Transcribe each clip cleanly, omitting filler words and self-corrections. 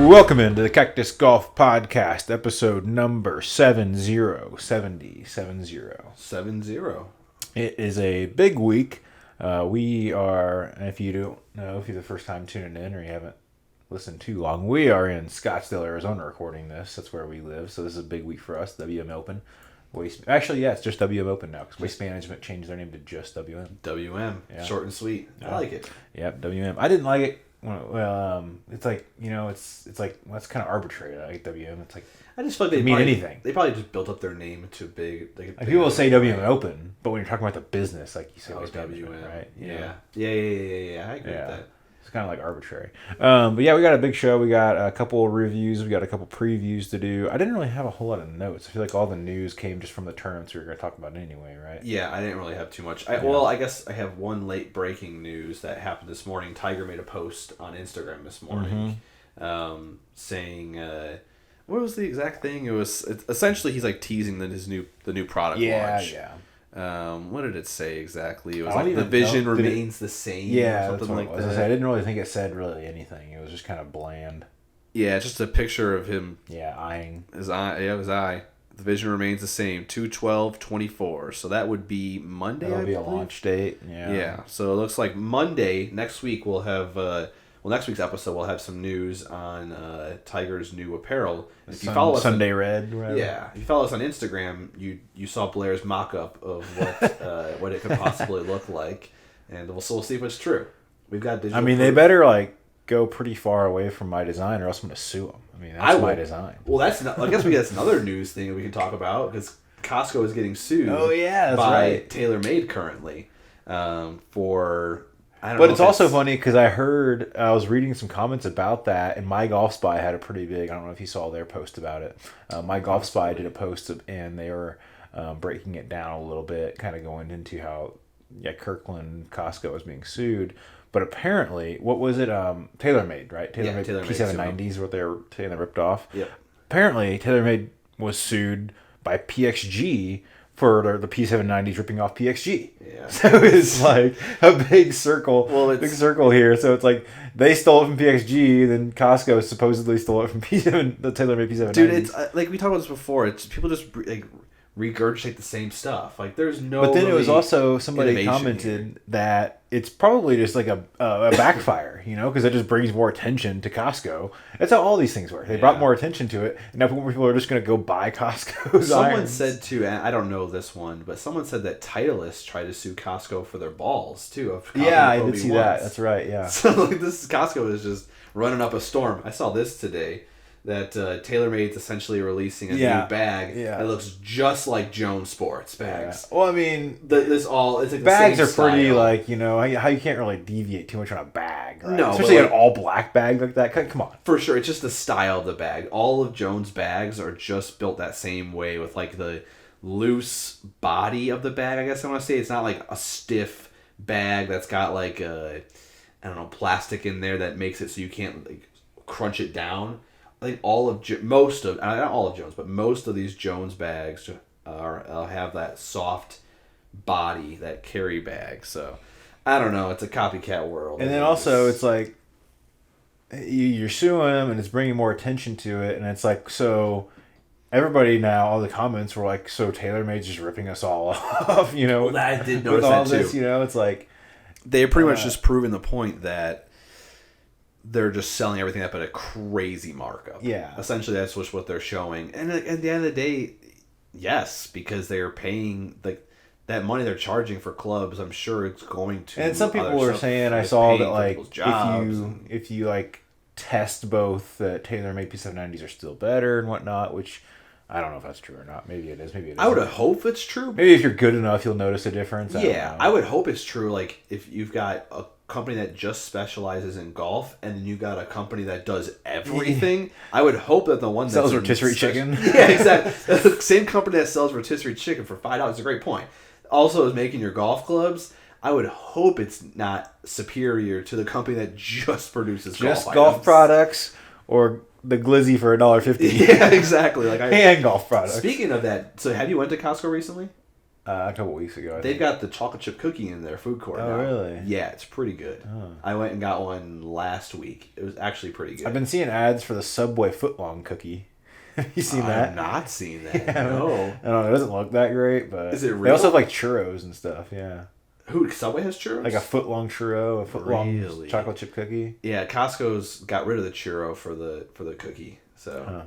Welcome into the Cactus Golf Podcast, episode number 70. It is a big week. We are, and if you don't know, if you're the first time tuning in or you haven't listened too long, we are in Scottsdale, Arizona recording this. That's where we live, so this is a big week for us. WM Open. Actually, yeah, it's just WM Open now because Waste Management changed their name to just WM. WM, yeah. Short and sweet. I like it. Yep, WM. I didn't like it. Well, it's like, you know, it's like, well, that's kind of arbitrary. I like WM. It's like, I just feel like they mean anything. They probably just built up their name to big. Like people will say WM Open, but when you're talking about the business, like you say WM, right? Yeah. I agree with that. It's kind of like arbitrary. But yeah, we got a big show. We got a couple of reviews. We got a couple previews to do. I didn't really have a whole lot of notes. I feel like all the news came just from the tournaments we were going to talk about anyway, right? Yeah, I didn't really have too much. Well, I guess I have one late breaking news that happened this morning. Tiger made a post on Instagram this morning saying, what was the exact thing? Essentially he's like teasing the new product launch. Yeah. What did it say exactly? It was like the vision remains the same. Yeah, or something like that. I didn't really think it said really anything. It was just kind of bland. Yeah, it's just a picture of him. Yeah, eyeing his eye. Yeah, his eye. The vision remains the same. 2/12/24. So that would be Monday. That'll be a launch date. Yeah. Yeah. So it looks like Monday next week we'll have. Next week's episode we'll have some news on Tiger's new apparel. If you follow us Sunday Red, right? Yeah. If you follow us on Instagram, you saw Blair's mock-up of what it could possibly look like, and we'll see if it's true. We've got digital. I mean, they better go pretty far away from my design, or else I'm going to sue them. I mean, that's my design. Well, I guess that's another news thing that we can talk about because Costco is getting sued. Oh yeah, that's by right. TaylorMade currently for. But it's also funny because I was reading some comments about that, and My Golf Spy had a pretty big. I don't know if you saw their post about it. My Golf Spy did a post and they were breaking it down a little bit, kind of going into how Kirkland Costco was being sued. But apparently, what was it? TaylorMade, right? TaylorMade P790s, what they were saying they ripped off. Yep. Apparently, TaylorMade was sued by PXG for the P790s ripping off PXG. Yeah. So it's like a big circle. Big circle here. So it's like they stole it from PXG, then Costco supposedly stole it from the TaylorMade P790s. Dude, it's like we talked about this before. It's people just regurgitate the same stuff. Like there's no. But then it was also somebody commented that it's probably just like a backfire, because it just brings more attention to Costco. That's how all these things work. They brought more attention to it, and now more people are just going to go buy Costco's Someone irons. said too, and I don't know this one, but someone said that Titleist tried to sue Costco for their balls too. Yeah, I did see that. That's right. Yeah. So Costco is just running up a storm. I saw this today. That TaylorMade's essentially releasing a new bag that looks just like Jones Sports bags. Yeah. Well, I mean, it's like bags the are same pretty style. how you can't really deviate too much on a bag, right? No, especially an all black bag like that. Come on, for sure. It's just the style of the bag. All of Jones bags are just built that same way with the loose body of the bag. I guess I want to say it's not like a stiff bag that's got plastic in there that makes it so you can't crunch it down. I think most of these Jones bags have that soft body, that carry bag. So I don't know. It's a copycat world. And then also it's like you're suing them, and it's bringing more attention to it, and it's like so. Everybody now, all the comments were like, "So TaylorMade's just ripping us all off," Well, I did notice with all that this, too. It's like they're pretty much just proving the point that. They're just selling everything up at a crazy markup. Yeah. Essentially, that's what they're showing. And at the end of the day, yes, because they're paying that money they're charging for clubs. I'm sure it's going to. And some people were saying, I saw that if you test both the TaylorMade P790s are still better and whatnot, which I don't know if that's true or not. Maybe it is. Maybe it isn't. I would hope it's true. Maybe if you're good enough, you'll notice a difference. I would hope it's true. Like if you've got a company that just specializes in golf, and then you got a company that does everything. I would hope that the one that sells rotisserie chicken. Yeah, exactly. The same company that sells rotisserie chicken for $5 is a great point. Also, is making your golf clubs. I would hope it's not superior to the company that just produces golf products, or the glizzy for $1.50. Yeah, exactly. And golf products. Speaking of that, so have you went to Costco recently? A couple weeks ago. They've got the chocolate chip cookie in their food court now. Oh, really? Yeah, it's pretty good. Oh. I went and got one last week. It was actually pretty good. I've been seeing ads for the Subway footlong cookie. Have you seen that? I've not seen that. Yeah, No. I don't know. It doesn't look that great, but is it real? They also have like churros and stuff. Yeah. Who, Subway has churros? Like a foot-long churro, a foot-long chocolate chip cookie. Yeah, Costco's got rid of the churro for the cookie. So Huh.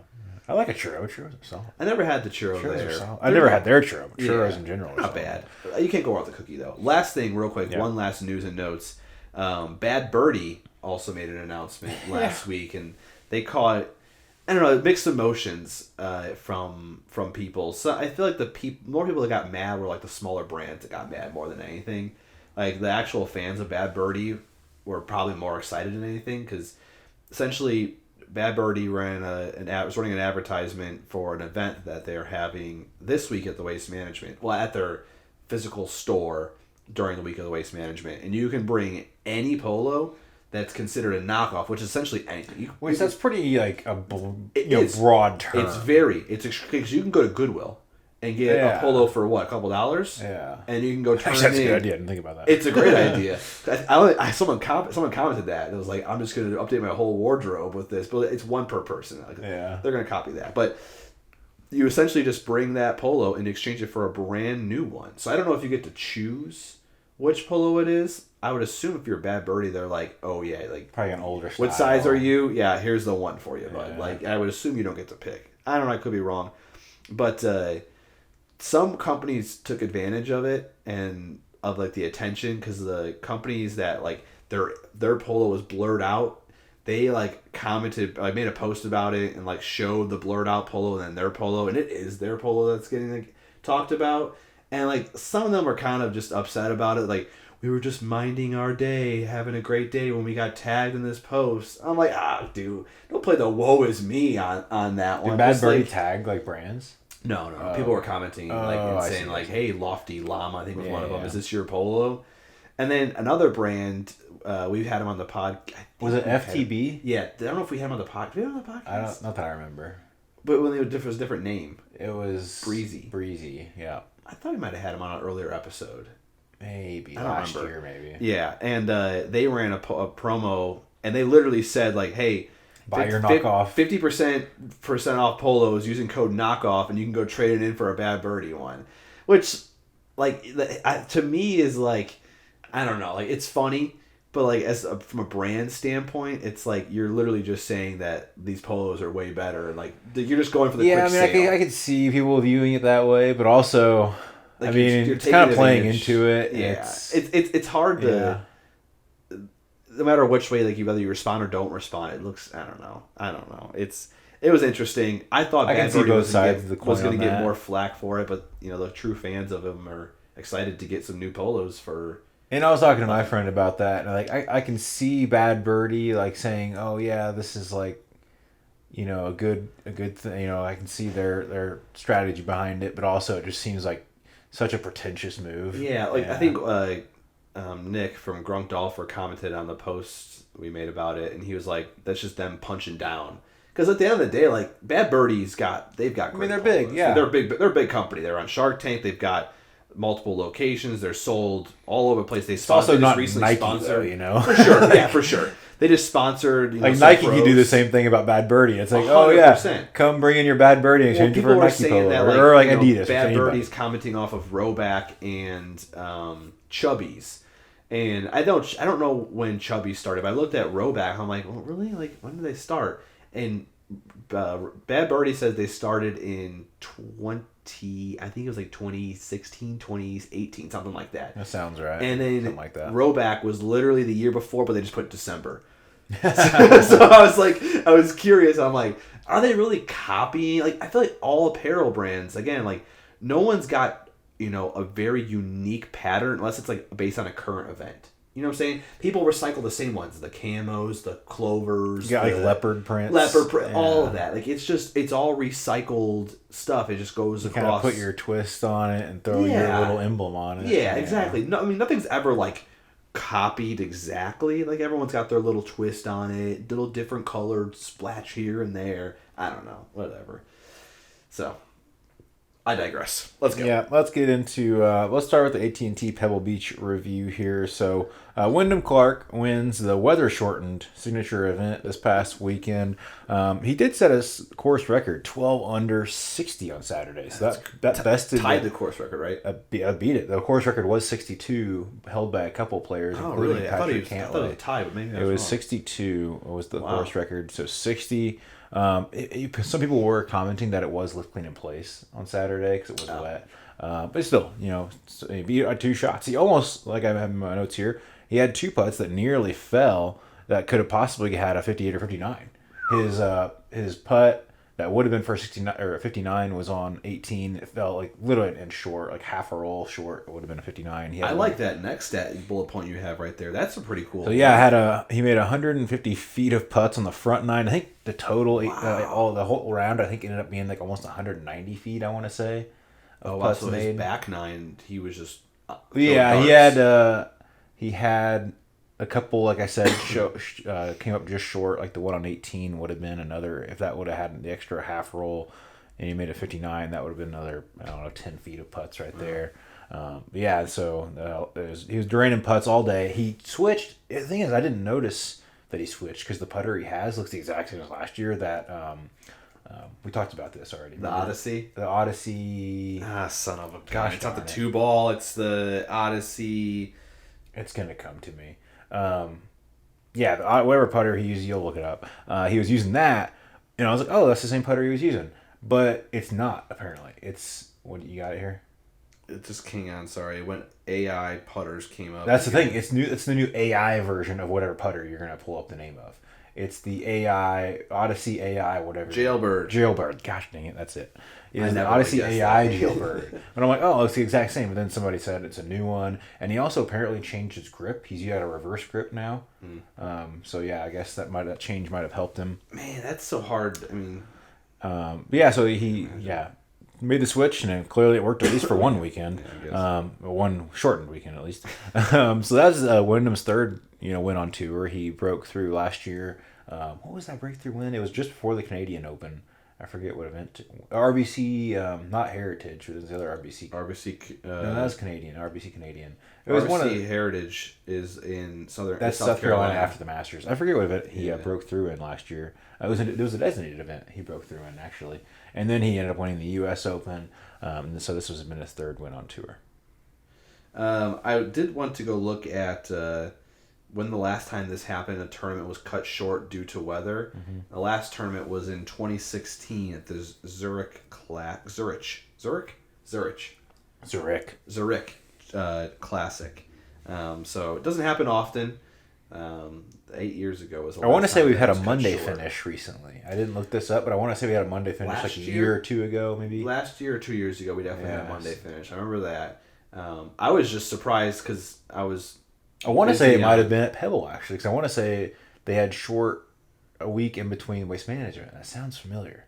I like a churro. Churros are solid. I never had the churro Churros there. are solid. I never had their churro, but churros in general are not solid. bad. You can't go wrong with the cookie though. Last thing, real quick, one last news and notes. Bad Birdie also made an announcement last week, and they caught, I don't know, mixed emotions from people. So I feel like more people that got mad were like the smaller brands that got mad more than anything. Like the actual fans of Bad Birdie were probably more excited than anything because essentially Bad Birdie ran was running an advertisement for an event that they're having this week at the Waste Management. Well, at their physical store during the week of the Waste Management, and you can bring any polo that's considered a knockoff, which is essentially anything. That's pretty like a broad term. It's because you can go to Goodwill and get a polo for what, a couple $? Yeah, and you can go turn Actually, that's it in. a good idea. I didn't think about that. It's a great idea. Someone commented that. It was like, I'm just going to update my whole wardrobe with this, but it's one per person. Like, they're going to copy that, but you essentially just bring that polo and exchange it for a brand new one. So I don't know if you get to choose which polo it is. I would assume if you're a Bad Birdie, they're like, oh yeah, like probably an older style. What size are you? Yeah, here's the one for you, bud. Yeah. Like I would assume you don't get to pick. I don't know, I could be wrong. But some companies took advantage of it and of like the attention because the companies that like their polo was blurred out, they like commented, like made a post about it and like showed the blurred out polo and then their polo, and it is their polo that's getting like talked about. And like some of them were kind of just upset about it, like we were just minding our day, having a great day when we got tagged in this post. I'm like, dude, don't play the woe is me on that one. Did Bad Just, Birdie like, tag like brands? No. People were commenting and saying like, hey, Lofty Llama, I think was one of them. Is this your polo? And then another brand, we've had him on the pod. Was it FTB? Yeah, I don't know if we had him on the pod. Did we have him on the podcast? Not that I remember. But when it was a different name. It was Breezy, yeah. I thought we might have had him on an earlier episode. Maybe I don't last remember. year, maybe. Yeah, and they ran a promo, and they literally said like, "Hey, buy your knockoff, 50% off polos using code knockoff, and you can go trade it in for a Bad Birdie one," which, like, to me is like, I don't know, like it's funny, but like from a brand standpoint, it's like you're literally just saying that these polos are way better, and like you're just going for the quick sale. I could see people viewing it that way, but also. Like you're it's kind of playing into it. Yeah, it's hard to, no matter which way, like whether you respond or don't respond. It looks, I don't know. It was interesting. I thought Bad Birdie was going to get more flack for it, but the true fans of him are excited to get some new polos for. And I was talking to my friend about that, and like I can see Bad Birdie like saying, "Oh yeah, this is like, a good thing." I can see their strategy behind it, but also it just seems like such a pretentious move. Yeah, I think Nick from Grunk Dolpher commented on the post we made about it, and he was like, "That's just them punching down." Because at the end of the day, like Bad Birdie's they've got. Great they're polos. big. Yeah, they're big. They're a big company. They're on Shark Tank. They've got multiple locations. They're sold all over the place. It's also not Nike, though, for sure. Yeah, for sure. They just sponsored. Like Nike can do the same thing about Bad Birdie. It's like, 100%. Oh yeah, come bring in your Bad Birdie and exchange it for a Nike polo, or like Adidas. Bad Birdie's commenting off of Roback and Chubbies, and I don't know when Chubbies started. But I looked at Roback. I'm like, well, really? Like when did they start? And Bad Birdie says they started in I think it was like 2016, 2018, something like that. That sounds right. And then something like that. Roback was literally the year before, but they just put December. So I was curious. I'm like, are they really copying? Like, I feel like all apparel brands, again, like no one's got, a very unique pattern unless it's like based on a current event. You know what I'm saying? People recycle the same ones, the camos, the clovers. You got like leopard prints. All of that. Like it's all recycled stuff. It just goes across. You kind of put your twist on it and throw your little emblem on it. Yeah, exactly. No, I mean nothing's ever like copied exactly. Like everyone's got their little twist on it, little different colored splash here and there. I don't know, whatever. So I digress. Let's go. Yeah, let's get into. Let's start with the AT&T Pebble Beach review here. So, Wyndham Clark wins the weather-shortened signature event this past weekend. He did set a course record, 12 under 60 on Saturday. So that bested tied the course record, right? Beat it. The course record was 62, held by a couple players, including really? Patrick I Cantlay. thought it was a tie, but maybe it was 62 was the course record. So 60. Some people were commenting that it was lift clean in place on Saturday because it was wet. But still, he beat 2 shots. He almost, like I have in my notes here, he had 2 putts that nearly fell that could have possibly had a 58 or 59. His putt that would have been for 69 or 59 was on 18. It fell like literally in short, like half a roll short. It would have been a 59. I like that next stat bullet point you have right there. That's a pretty cool. So yeah, he made 150 feet of putts on the front 9. I think the total, the whole round, I think ended up being like almost 190 feet. I want to say. Wow! So his back 9, he was just. Yeah, he had a couple, like I said, came up just short. Like the one on 18 would have been another, if that would have had the extra half roll, and he made a 59, that would have been another, 10 feet of putts right there. So he was draining putts all day. He switched. The thing is, I didn't notice that he switched because the putter he has looks the exact same as last year. That we talked about this already. The Odyssey. The Odyssey. Son of a gosh! It's not the 2-ball. It's the Odyssey. It's gonna come to me. Whatever putter he used, you'll look it up. He was using that, and I was like, oh, that's the same putter he was using, but it's not apparently. It's what you got it here. It just came on. Sorry, when AI putters came up. That's the thing. It's new. It's the new AI version of whatever putter you're gonna pull up the name of. It's the AI Odyssey AI whatever. Jailbird. Gosh dang it, that's it. It's the Odyssey AI Jailbird. But I'm like, oh, it's the exact same. But then somebody said it's a new one, and he also apparently changed his grip. He's got a reverse grip now. So yeah, I guess that change might have helped him. Man, that's so hard. I mean, so he made the switch, and clearly it worked at least for one weekend. One shortened weekend at least. So that's Wyndham's third win on tour. He broke through last year. What was that breakthrough win? It was just before the Canadian Open. I forget what event. RBC, not Heritage. It was the other RBC. No, that was Canadian. RBC Canadian. It was one of Heritage is in South Carolina after the Masters. I forget what event he broke through in last year. It was a designated event he broke through in actually, and then he ended up winning the U.S. Open. So this was been his third win on tour. I did want to go look at when the last time this happened, a tournament was cut short due to weather. The last tournament was in 2016 at the Zurich Classic. So it doesn't happen often. 8 years ago was. I want to say we've had a Monday finish recently. I didn't look this up, but I want to say we had a Monday finish like a year or two ago, maybe. Last year or 2 years ago, we definitely had a Monday finish. I remember that. I was just surprised because I want to say it might have been at Pebble actually, because I want to say they had a week in between Waste Management. That sounds familiar.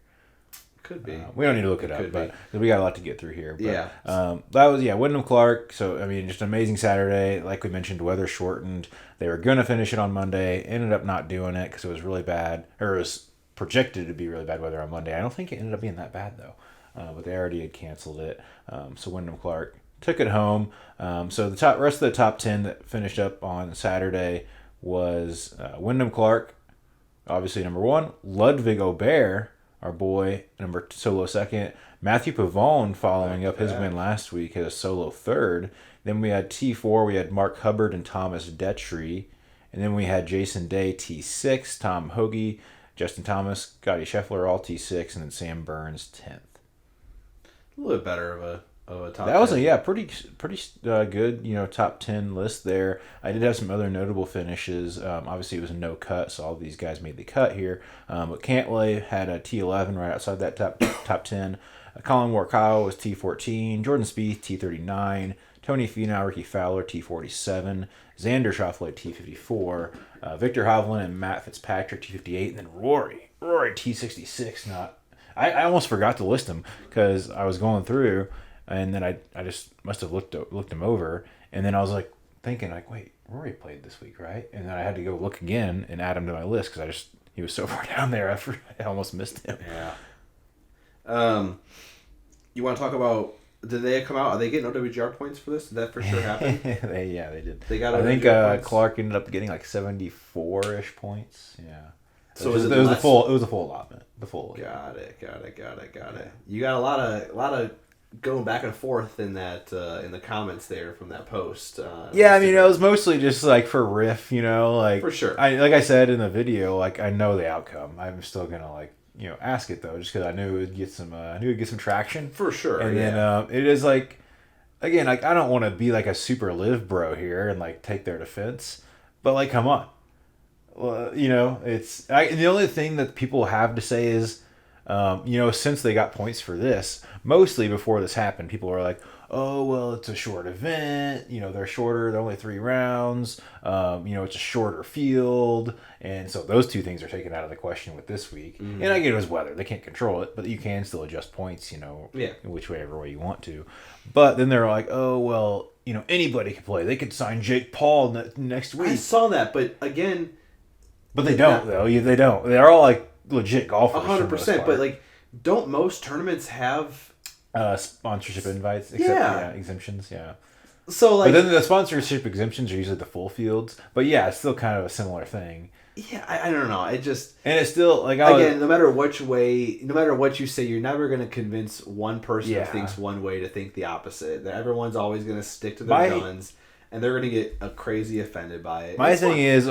Could be. We don't need to look it up, but we got a lot to get through here. But, that was Wyndham Clark. So I mean, just an amazing Saturday. Like we mentioned, weather shortened. They were gonna finish it on Monday. Ended up not doing it because it was really bad, or it was projected to be really bad weather on Monday. I don't think it ended up being that bad though. But they already had canceled it. So Wyndham Clark took it home. So the rest of the top 10 that finished up on Saturday was Wyndham Clark, obviously number 1. Ludwig Aubert, our boy, solo second. Matthew Pavone following up his win last week as a solo third. Then we had T4. We had Mark Hubbard and Thomas Detry. And then we had Jason Day, T6. Tom Hoagie, Justin Thomas, Scottie Scheffler, all T6. And then Sam Burns, 10th. A little bit better of a top. That 10. Was a pretty good top 10 list there. I did have some other notable finishes. Obviously it was a no cut, so all these guys made the cut here. But Cantlay had a T11 right outside that top 10. Colin Morikawa was T14. Jordan Spieth T39. Tony Finau, Ricky Fowler T47. Xander Schauffele T54. Victor Hovland and Matt Fitzpatrick T58, and then Rory T66. I almost forgot to list them because I was going through. And then I just must have looked him over, and then I was like thinking like, wait, Rory played this week, right? And then I had to go look again and add him to my list because he was so far down there I almost missed him. Yeah. You want to talk about? Did they come out? Are they getting OWGR points for this? Did that for sure happen? they did. They got. I think Clark ended up getting like 74-ish points. Yeah. So it was the full. It was a full allotment. The full. Got it. You got a lot of going back and forth in that in the comments there from that post. Yeah, I mean, it was mostly just like for riff, like for sure. Like I said in the video, like I know the outcome. I'm still gonna ask it though, just because I knew it would get some traction for sure. And then it is like, again, like I don't want to be like a super live bro here and like take their defense, but like come on, well, it's the only thing that people have to say is, since they got points for this, mostly before this happened, people were like, oh, well, it's a short event. They're shorter. They're only 3 rounds. It's a shorter field. And so those two things are taken out of the question with this week. Mm-hmm. And I get it was weather. They can't control it, but you can still adjust points, whichever way you want to. But then they're like, oh, well, anybody can play. They could sign Jake Paul next week. I saw that, but again... But they don't, though. They don't. They're all, like, legit golfers. 100%. But, like, don't most tournaments have... sponsorship invites, except exemptions, So like, but then the sponsorship exemptions are usually the full fields. But yeah, it's still kind of a similar thing. Yeah, I don't know. It just it's still like again, no matter what you say, you're never going to convince one person who thinks one way to think the opposite. That everyone's always going to stick to their guns, and they're going to get crazy offended by it. My thing is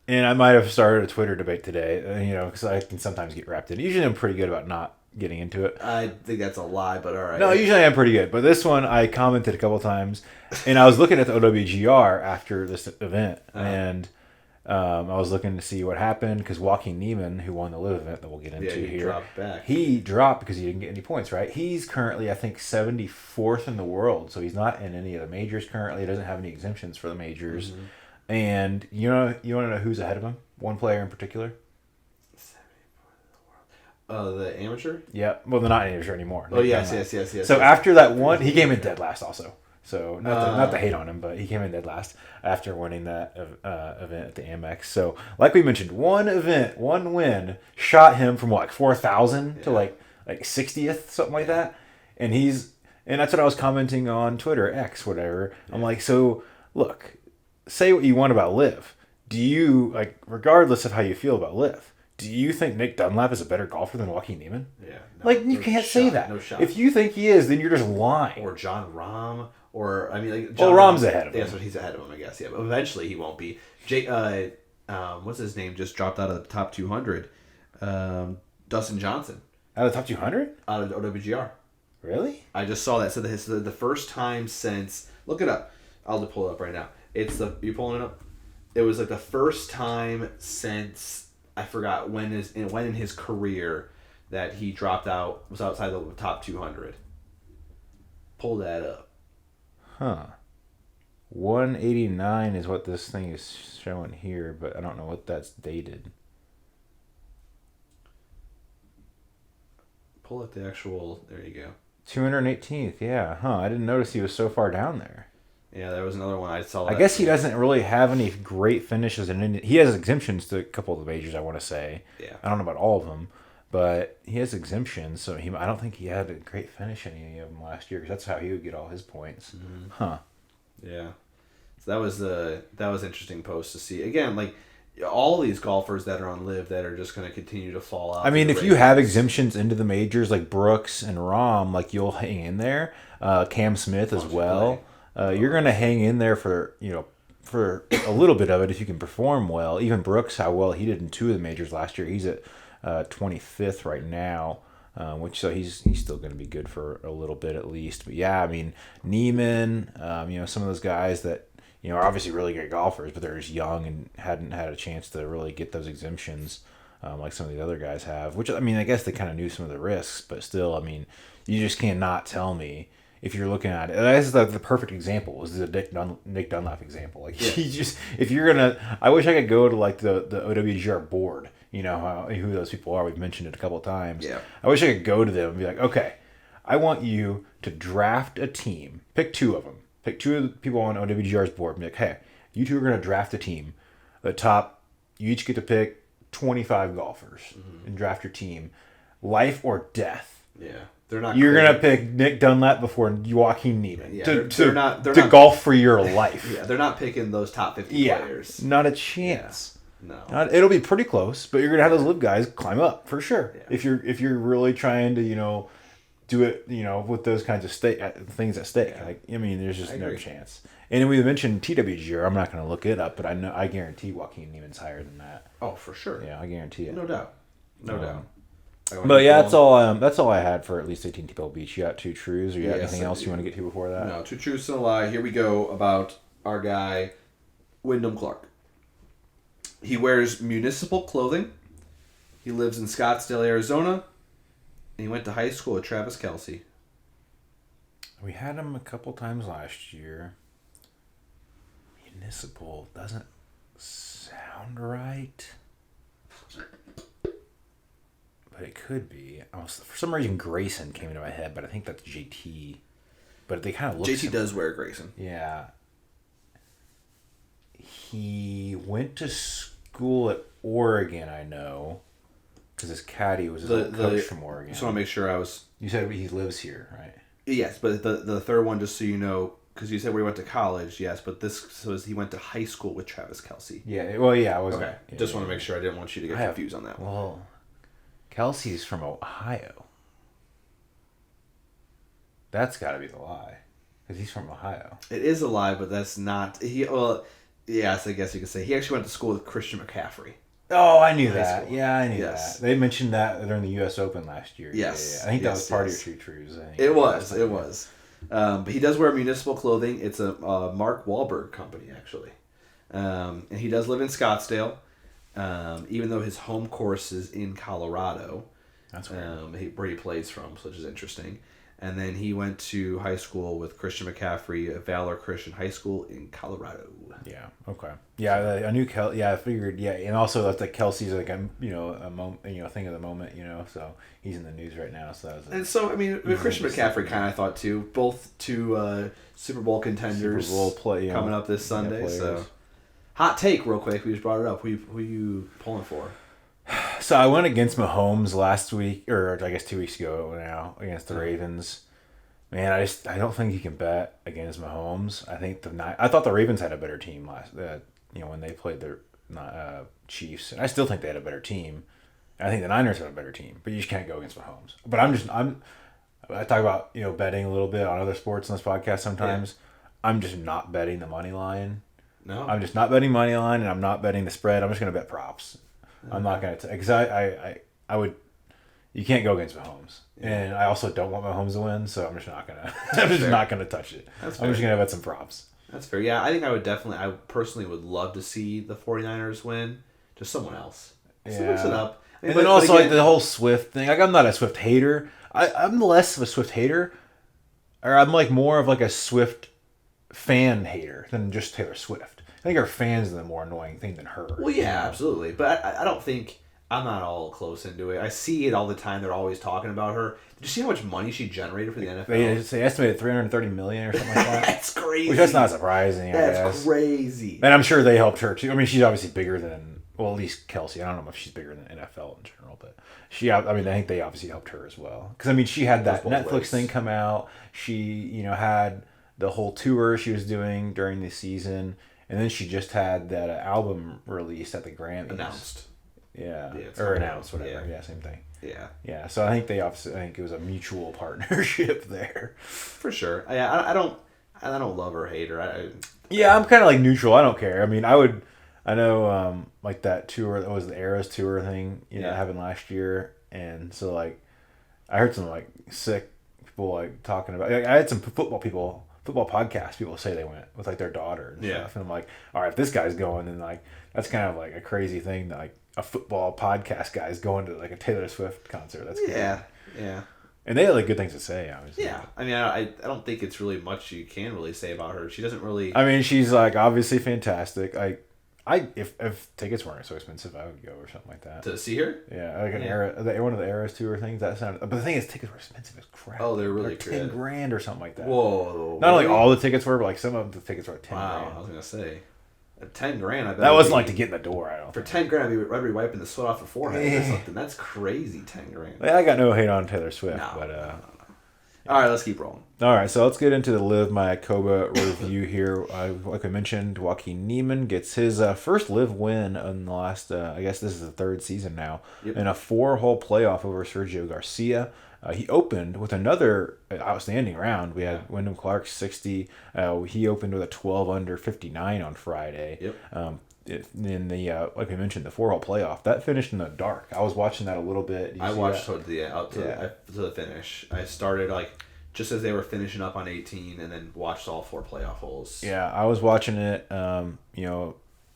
and I might have started a Twitter debate today. Because I can sometimes get wrapped in. Usually, I'm pretty good about not getting into it. I think that's a lie, but all right. No, usually I'm pretty good. But this one, I commented a couple times, and I was looking at the OWGR after this event, and I was looking to see what happened, because Joaquin Niemann, who won the LIV event that we'll get into here, he dropped because he didn't get any points, right? He's currently, I think, 74th in the world, so he's not in any of the majors currently. He doesn't have any exemptions for the majors. Mm-hmm. And you want to know who's ahead of him? One player in particular? The amateur? Yeah. Well, they're not amateur anymore. Oh, yes. So after that one, he came in dead last also. So not to hate on him, but he came in dead last after winning that event at the Amex. So like we mentioned, one win shot him from like 4,000 to like 60th, something like that. And that's what I was commenting on Twitter, X, whatever. Yeah. I'm like, so look, say what you want about LIV. Do you, like, regardless of how you feel about LIV, do you think Nick Dunlap is a better golfer than Joaquin Niemann? Yeah. No, you can't say that. No shot. If you think he is, then you're just lying. Or Jon Rahm. Or, I mean, like... Rahm's ahead of him. That's what he's ahead of him, I guess. Yeah, but eventually he won't be. What's his name? Just dropped out of the top 200. Dustin Johnson. Out of the top 200? Out of OWGR. Really? I just saw that. So the first time since... Look it up. I'll just pull it up right now. You pulling it up? It was like the first time since... I forgot when in his career that he was outside the top 200. Pull that up. Huh. 189 is what this thing is showing here, but I don't know what that's dated. Pull up the actual... There you go. 218th, yeah. Huh, I didn't notice he was so far down there. Yeah, there was another one I saw. I guess he doesn't really have any great finishes he has exemptions to a couple of the majors, I want to say. Yeah. I don't know about all of them, but he has exemptions, so I don't think he had a great finish in any of them last year, because that's how he would get all his points. Mm-hmm. Huh. Yeah. So that was an interesting post to see. Again, like all these golfers that are on LIV that are just going to continue to fall out. I mean, if you have exemptions into the majors like Brooks and Rahm, like you'll hang in there. Cam Smith as well. You're going to hang in there for a little bit of it if you can perform well. Even Brooks, how well he did in 2 of the majors last year. He's at 25th right now, so he's still going to be good for a little bit at least. But yeah, I mean, Niemann, some of those guys that are obviously really great golfers, but they're just young and hadn't had a chance to really get those exemptions like some of the other guys have. Which, I mean, I guess they kind of knew some of the risks, but still, I mean, you just cannot tell me. If you're looking at it, that's the perfect example. Was the Nick Dunlap example? Like if you're gonna, I wish I could go to like the OWGR board. Who those people are. We've mentioned it a couple of times. Yeah. I wish I could go to them and be like, okay, I want you to draft a team. Pick 2 of them. Pick 2 of the people on OWGR's board. And be like, hey, you 2 are gonna draft a team. The top, you each get to pick 25 golfers and draft your team. Life or death. Yeah, they're not. You're gonna pick Nick Dunlap before Joaquin Niemann they're not golf for your life. Yeah, they're not picking those top 50 players. Not a chance. Yeah. No, it'll be pretty close, but you're gonna have those LIV guys climb up for sure. Yeah. If you're really trying to do it with those kinds of things at stake. Yeah. I mean, there's just no chance. And we mentioned TWGR. I'm not going to look it up, but I guarantee Joaquin Niemann's higher than that. Oh, for sure. Yeah, I guarantee it. No doubt. No doubt. But yeah, that's all I had for at least AT&T Pebble Beach. You got two truths, or you got anything else you want to get to before that? No, two truths and a lie. Here we go about our guy, Wyndham Clark. He wears municipal clothing. He lives in Scottsdale, Arizona. And he went to high school with Travis Kelce. We had him a couple times last year. Municipal doesn't sound right. But it could be. For some reason, Grayson came into my head, but I think that's JT. But they kind of look JT does wear Grayson. Yeah. He went to school at Oregon, I know. Because his caddy was his old coach from Oregon. Just want to make sure I was... You said he lives here, right? Yes, but the third one, just so you know, because you said where he went to college, yes, but this was he went to high school with Travis Kelce. Yeah, well, yeah, I was... Okay, just want to make sure I didn't want you to get confused on that one. Well, Kelce's from Ohio. That's got to be the lie. Because he's from Ohio. It is a lie, but that's not... Yes, I guess you could say. He actually went to school with Christian McCaffrey. Oh, I knew that. Yeah, I knew that. They mentioned that during the U.S. Open last year. Yes. Yeah. I think that was part of your two truths. It was. But he does wear municipal clothing. It's a Mark Wahlberg company, actually. And he does live in Scottsdale, even though his home course is in Colorado. That's weird. Where he plays from, which is interesting. And then he went to high school with Christian McCaffrey at Valor Christian High School in Colorado. Yeah. Okay. Yeah, I knew Kelce. Yeah, I figured. Yeah, and also that's like Kelce's like a thing of the moment. So he's in the news right now. So that was with Christian McCaffrey, kind of I thought too. Both two Super Bowl contenders coming up this Sunday. So hot take, real quick. We just brought it up. Who you pulling for? So I went against Mahomes last week, or I guess 2 weeks ago now, against the Ravens. Man, I don't think you can bet against Mahomes. I thought the Ravens had a better team when they played their Chiefs, and I still think they had a better team. I think the Niners had a better team, but you just can't go against Mahomes. But I talk about betting a little bit on other sports on this podcast sometimes. Yeah. I'm just not betting the money line. No, I'm just not betting money line, and I'm not betting the spread. I'm just going to bet props. I'm not going to, because I would. You can't go against Mahomes, and I also don't want Mahomes to win, so I'm just not gonna. I'm just not gonna touch it. I'm just gonna bet some props. That's fair. Yeah, I think I personally would love to see the 49ers win, just someone else. So mix it up. And then also like the whole Swift thing. Like I'm not a Swift hater. I'm less of a Swift hater, or I'm like more of like a Swift fan hater than just Taylor Swift. I think her fans are the more annoying thing than her. Well, yeah, absolutely. But I don't think. I'm not all close into it. I see it all the time. They're always talking about her. Did you see how much money she generated for the NFL? They estimated $330 million or something like that. That's crazy. Which that's not surprising. That's crazy. And I'm sure they helped her too. I mean, she's obviously bigger than at least Kelce. I don't know if she's bigger than NFL in general, but I think they obviously helped her as well. Because she had that Netflix thing come out. She had the whole tour she was doing during the season, and then she just had that album released at the Grammys. Announced. Yeah, or announced, whatever. Yeah, same thing. Yeah. Yeah, so I think it was a mutual partnership there. For sure. I don't love her, hate her. I'm kind of like neutral. I don't care. I mean, I know like that tour, that was the Eras tour thing, that happened last year, and so like I heard some like sick people like talking about. Like, I had some football podcast people say they went with like their daughter and stuff, and I'm like, all right, if this guy's going, then like that's kind of like a crazy thing that like a football podcast guy is going to like a Taylor Swift concert. That's crazy. Yeah. And they had like good things to say, obviously. Yeah, I mean, I don't think it's really much you can really say about her. She doesn't really. I mean, she's like obviously fantastic. If tickets weren't so expensive, I would go or something like that. To see her? Yeah, like one of the Eras tour things. That sounded. But the thing is, tickets were expensive as crap. Oh, they're really $10 grand or something like that. Whoa! Not only all the tickets were, but like some of the tickets were like $10 grand. I was gonna say. $10,000, I bet. That wasn't like to get in the door. I don't. For $10,000, I'd be wiping the sweat off her forehead or something. That's crazy. $10,000. Well, I got no hate on Taylor Swift, No, but no. All right, let's keep rolling. All right, so let's get into the LIV Mayakoba review here. Like I mentioned, Joaquin Niemann gets his first LIV win in the last, I guess this is the third season now, in a 4-hole playoff over Sergio Garcia. He opened with another outstanding round. We had Wyndham Clark 60. He opened with a 12 under 59 on Friday. In the like I mentioned, the 4-hole playoff that finished in the dark. I was watching that a little bit. I watched to the finish. I started just as they were finishing up on 18, and then watched all 4 playoff holes. Yeah, I was watching it. I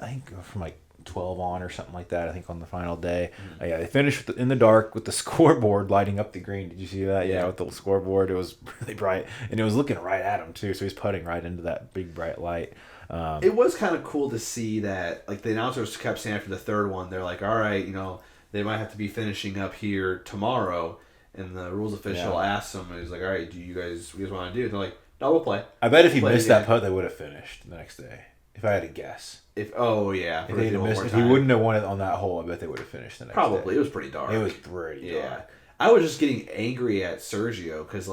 think from 12 on or something like that. I think on the final day. They finished in the dark with the scoreboard lighting up the green. Did you see that? Yeah, with the scoreboard, it was really bright, and it was looking right at him too. So he's putting right into that big bright light. It was kind of cool to see that, the announcers kept saying after the third one, they're like, all right, they might have to be finishing up here tomorrow. And the rules official asked them, and he's like, all right, what do you guys want to do? They're like, no, we'll play. I bet if he missed that putt, they would have finished the next day. If I had to guess. If he wouldn't have won it on that hole, I bet they would have finished the next day. Probably. It was pretty dark. It was pretty dark. I was just getting angry at Sergio because,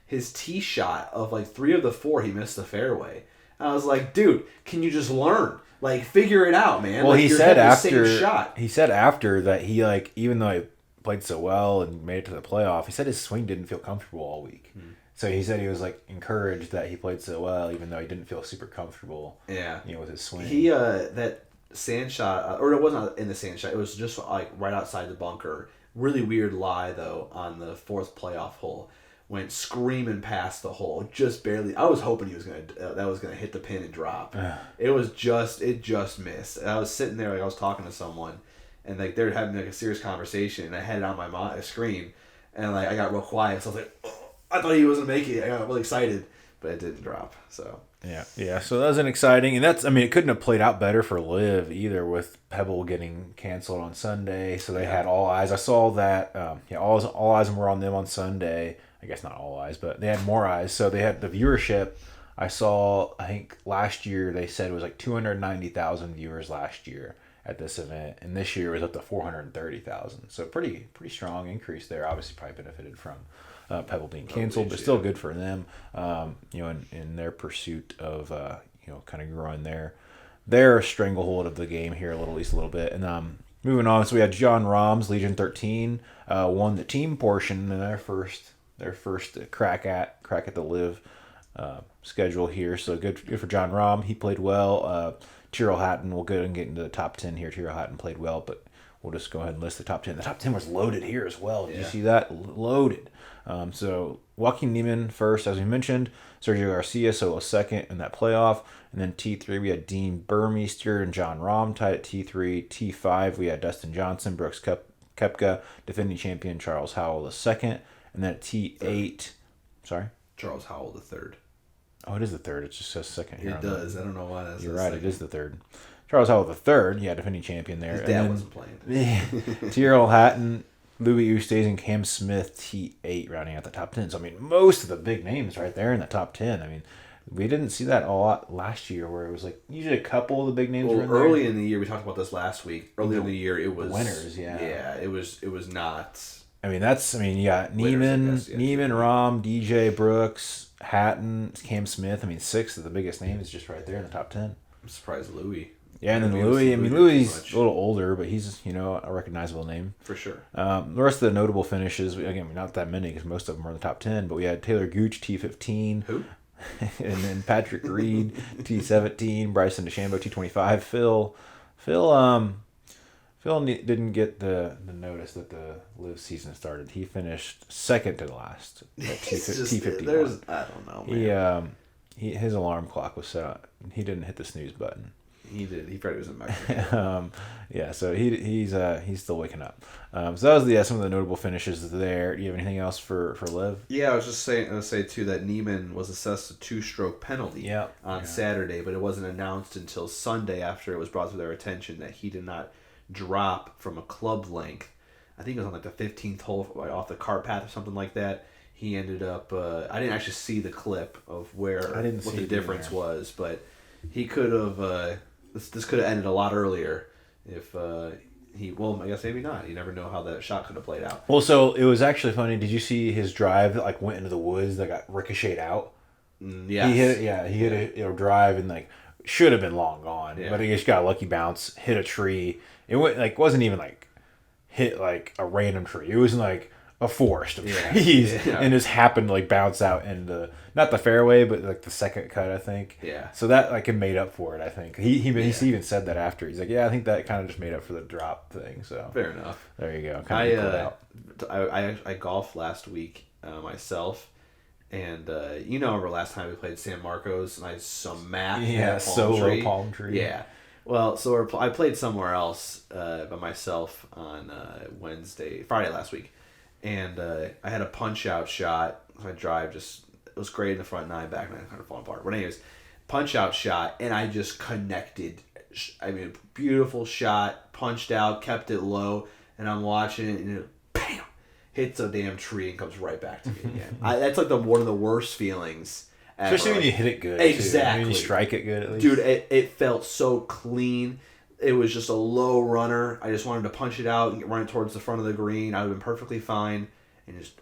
his tee shot of, 3 of the 4, he missed the fairway. I was like, dude, can you just learn? Figure it out, man. Well, he said after that he, even though he played so well and made it to the playoff, he said his swing didn't feel comfortable all week. So he said he was encouraged that he played so well, even though he didn't feel super comfortable. Yeah, with his swing. He that sand shot, or it wasn't in the sand shot. It was just right outside the bunker. Really weird lie though on the 4th playoff hole. Went screaming past the hole, just barely. I was hoping he was gonna hit the pin and drop. It just missed. And I was sitting there, I was talking to someone, and they were having a serious conversation, and I had it on my screen, and I got real quiet. So I was like, oh, I thought he was gonna make it. I got really excited, but it didn't drop. So yeah. So that was exciting, and it couldn't have played out better for LIV either, with Pebble getting canceled on Sunday. So they had all eyes. I saw that. All eyes were on them on Sunday. I guess not all eyes, but they had more eyes. So they had the viewership. I think last year they said it was 290,000 viewers last year at this event, and this year it was up to 430,000. So pretty strong increase there. Obviously, probably benefited from Pebble being canceled, but still good for them. In their pursuit of kind of growing their stranglehold of the game here at least a little bit. And moving on, so we had Jon Rahm's Legion XIII won the team portion in their first crack at the LIV schedule here. So good for Jon Rahm. He played well. Tyrrell Hatton, we'll go and get into the top 10 here. Tyrrell Hatton played well, but we'll just go ahead and list the top 10. The top 10 was loaded here as well. Did you see that? Loaded. So Joaquin Niemann first, as we mentioned. Sergio Garcia solo second in that playoff. And then T3, we had Dean Burmeister and Jon Rahm tied at T3. T5, we had Dustin Johnson, Brooks Koepka, defending champion Charles Howell II. And then at T8, sorry? Charles Howell III. Oh, it is the third. It just says second here. It does. I don't know why that's. You're right. Second. It is the third. Charles Howell III, defending champion there. His dad wasn't playing. Tyrrell Hatton, Louis Oosthuizen, and Cam Smith, T8, rounding out the top 10. So, most of the big names right there in the top 10. We didn't see that a lot last year, where it was usually a couple of the big names were in there. Early in the year, we talked about this last week. Early in the year, it was winners. Yeah. Yeah, it was not. You got Niemann, Rahm, DJ, Brooks, Hatton, Cam Smith. 6 of the biggest names just right there in the top 10. I'm surprised Louis. Yeah, and then Louis. Louis a little older, but he's a recognizable name for sure. The rest of the notable finishes, again, not that many because most of them are in the top 10. But we had Taylor Gooch T15. Who? And then Patrick Reed T17, Bryson DeChambeau T25. Phil didn't get the notice that the LIV season started. He finished second to the last at T51. I don't know, man. His alarm clock was set up. He didn't hit the snooze button. He did. He probably was in Mexico. So he's still waking up. So that was some of the notable finishes there. Do you have anything else for LIV? Yeah, I was just going to say too that Niemann was assessed a 2-stroke penalty on Saturday, but it wasn't announced until Sunday after it was brought to their attention that he did not drop from a club length. I think it was on the 15th hole off the cart path or something like that. He ended up. I didn't actually see the clip of what the difference was, but he could have this could have ended a lot earlier if he. Well, I guess maybe not. You never know how that shot could have played out. Well, so it was actually funny. Did you see his drive that like went into the woods that got ricocheted out? Yes. He hit a drive and like should have been long gone, Yeah. but he just got a lucky bounce, hit a tree. It went like wasn't even like hit like a random tree. It was like a forest of trees, and just happened to like bounce out into not the fairway, but like the second cut, I think. Yeah. So that like it made up for it, I think. He even said that after. He's like, yeah, I think that kind of just made up for the drop thing. So fair enough. There you go. I golfed last week myself, and remember last time we played San Marcos and I smacked that palm tree. Yeah. Well, so I played somewhere else by myself on Friday last week, and I had a punch out shot. My drive it was great in the front nine, back nine kind of falling apart. But anyways, punch out shot, and I just connected. I mean, beautiful shot, punched out, kept it low, and I'm watching it, and it, bam, hits a damn tree and comes right back to me again. That's like one of the worst feelings. Especially when you hit it good. Exactly. When you strike it good, at least. Dude, it felt so clean. It was just a low runner. I just wanted to punch it out and run it towards the front of the green. I would have been perfectly fine. And just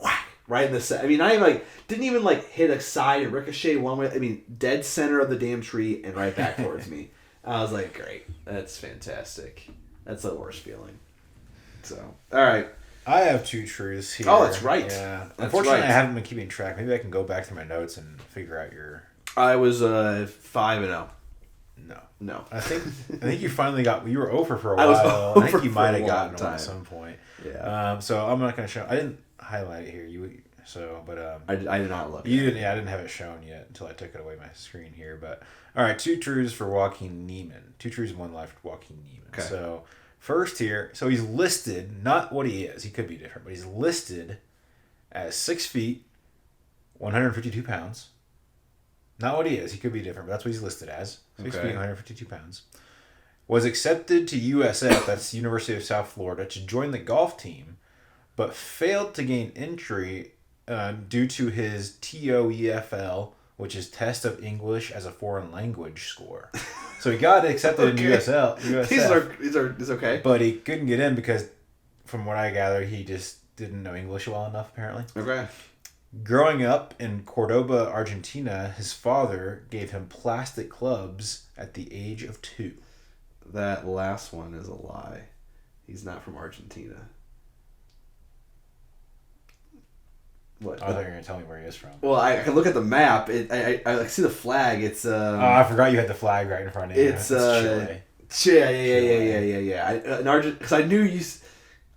whack right in the center. I mean, didn't even hit a side and ricochet one way. I mean, dead center of the damn tree and right back towards me. I was like, great. That's fantastic. That's the worst feeling. So, all right. I have two truths here. Oh, that's right. Yeah. Unfortunately, I haven't been keeping track. Maybe I can go back through my notes and figure out your... I was 5-0. No. I think you finally got... You were over for a while. I think you might have gotten one at some point. Yeah. So I'm not going to show... I didn't highlight it here. I did not look. I didn't have it shown yet until I took it away my screen here. But all right, two truths for Joaquin Niemann. 2 truths and 1 lie for Joaquin Niemann. Okay. So first here, so he's listed, not what he is. He could be different, but he's listed as 6 feet, 152 pounds. Not what he is. He could be different, but that's what he's listed as. 6 feet, 152 pounds. Was accepted to USF, that's University of South Florida, to join the golf team, but failed to gain entry due to his TOEFL, which is Test of English as a Foreign Language score. So he got accepted in USF. These are okay. But he couldn't get in because, from what I gather, he just didn't know English well enough, apparently. Okay. Growing up in Cordoba, Argentina, his father gave him plastic clubs at the age of 2. That last one is a lie. He's not from Argentina. What? I thought you were going to tell me where he is from. Well, I can look at the map. I see the flag. It's I forgot you had the flag right in front of you. It's Chile. Yeah. Because I knew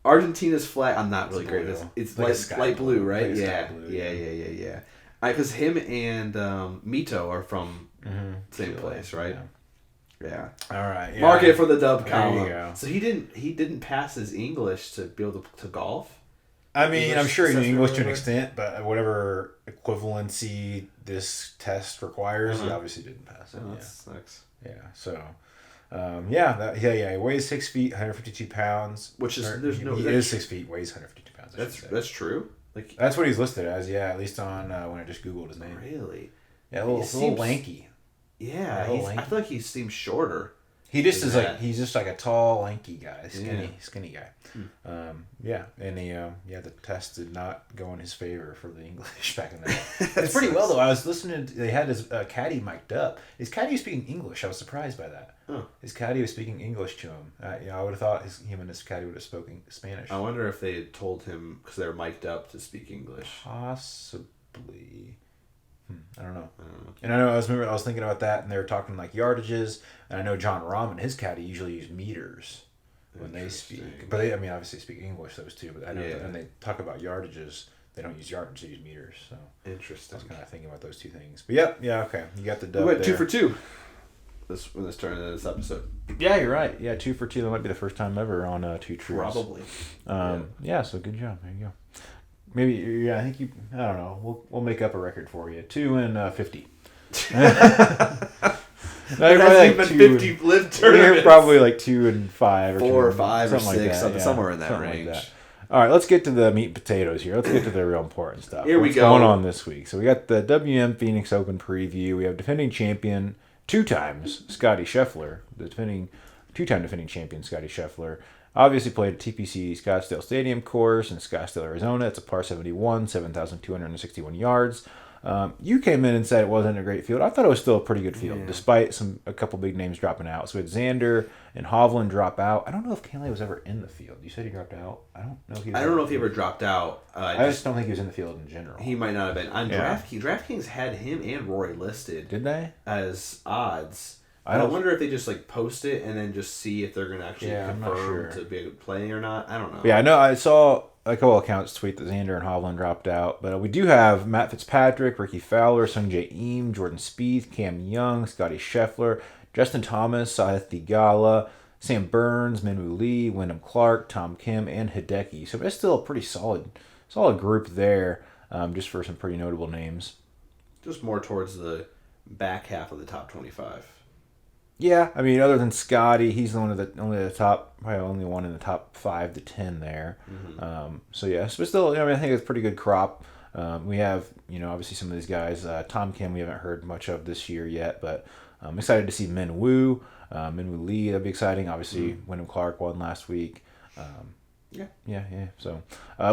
Argentina's flag. I'm not really great at this. It's like light blue, right? Yeah. Yeah. Because him and Mito are from same place, right? Yeah. All right. Yeah. Mark it for the dub column. There you go. So he didn't pass his English to be able to golf. I mean, I'm sure he knew English to an extent, but whatever equivalency this test requires, he obviously didn't pass it. That sucks. Yeah. So, he weighs 6 feet, 152 pounds. Which is he is 6 feet, weighs 152 pounds. That's true. That's what he's listed as. Yeah, at least on when I just googled his name. Really? Yeah, a little lanky. Yeah, I feel like he seems shorter. He just is he's just like a tall, lanky guy, skinny guy. And the test did not go in his favor for the English back in the day. It's pretty well though. I was listening. They had his caddy mic'd up. His caddy was speaking English. I was surprised by that. Huh. His caddy was speaking English to him. I would have thought him and his caddy would have spoken Spanish. I wonder if they had told him because they were mic'd up to speak English. Possibly. I don't know. And I was thinking about that, and they were talking like yardages. And I know Jon Rahm and his caddy usually use meters when they speak. But they obviously speak English, those two. But I know that when they talk about yardages, they don't use yardage, they use meters. So interesting. I was kind of thinking about those two things. But okay. You got the dub. We went 2 for 2. This turn in this episode. Yeah, you're right. Yeah, 2 for 2. That might be the first time ever on 2 truths. Probably. So good job. There you go. Maybe, I think I don't know. We'll make up a record for you. 2 and 50. Probably like 50 live tournaments. Probably like 2 and 5 or 4 or 5 or 6, like somewhere in that range. Like that. All right, let's get to the meat and potatoes here. Let's get to the real important stuff. Here we What's go. going on this week? So we got the WM Phoenix Open preview. We have defending champion two times Scottie Scheffler, the two-time defending champion Scottie Scheffler. Obviously played at TPC Scottsdale Stadium course in Scottsdale, Arizona. It's a par 71, 7,261 yards. You came in and said it wasn't a great field. I thought it was still a pretty good field, despite a couple big names dropping out. So we had Xander and Hovland drop out. I don't know if Cantlay was ever in the field. You said he dropped out. I don't know if he. I don't know if he ever dropped out. I just don't think he was in the field in general. He might not have been on DraftKings. DraftKings had him and Rory listed. Did they? As odds. I wonder if they just like post it and then just see if they're gonna actually confirm to be playing or not. I don't know. Yeah, I know. I saw a couple accounts tweet that Xander and Hovland dropped out, but we do have Matt Fitzpatrick, Ricky Fowler, Sungjae Im, Jordan Spieth, Cam Young, Scottie Scheffler, Justin Thomas, Sahith Theegala, Sam Burns, Minwoo Lee, Wyndham Clark, Tom Kim, and Hideki. So it's still a pretty solid group there, just for some pretty notable names. Just more towards the back half of the top 25. Yeah, I mean, other than Scotty, he's the one probably only one in the top 5 to 10 there. Mm-hmm. But still, I think it's a pretty good crop. We have, obviously some of these guys. Tom Kim, we haven't heard much of this year yet, but I'm excited to see Minwoo Lee. That'd be exciting. Obviously, Wyndham Clark won last week. Yeah. So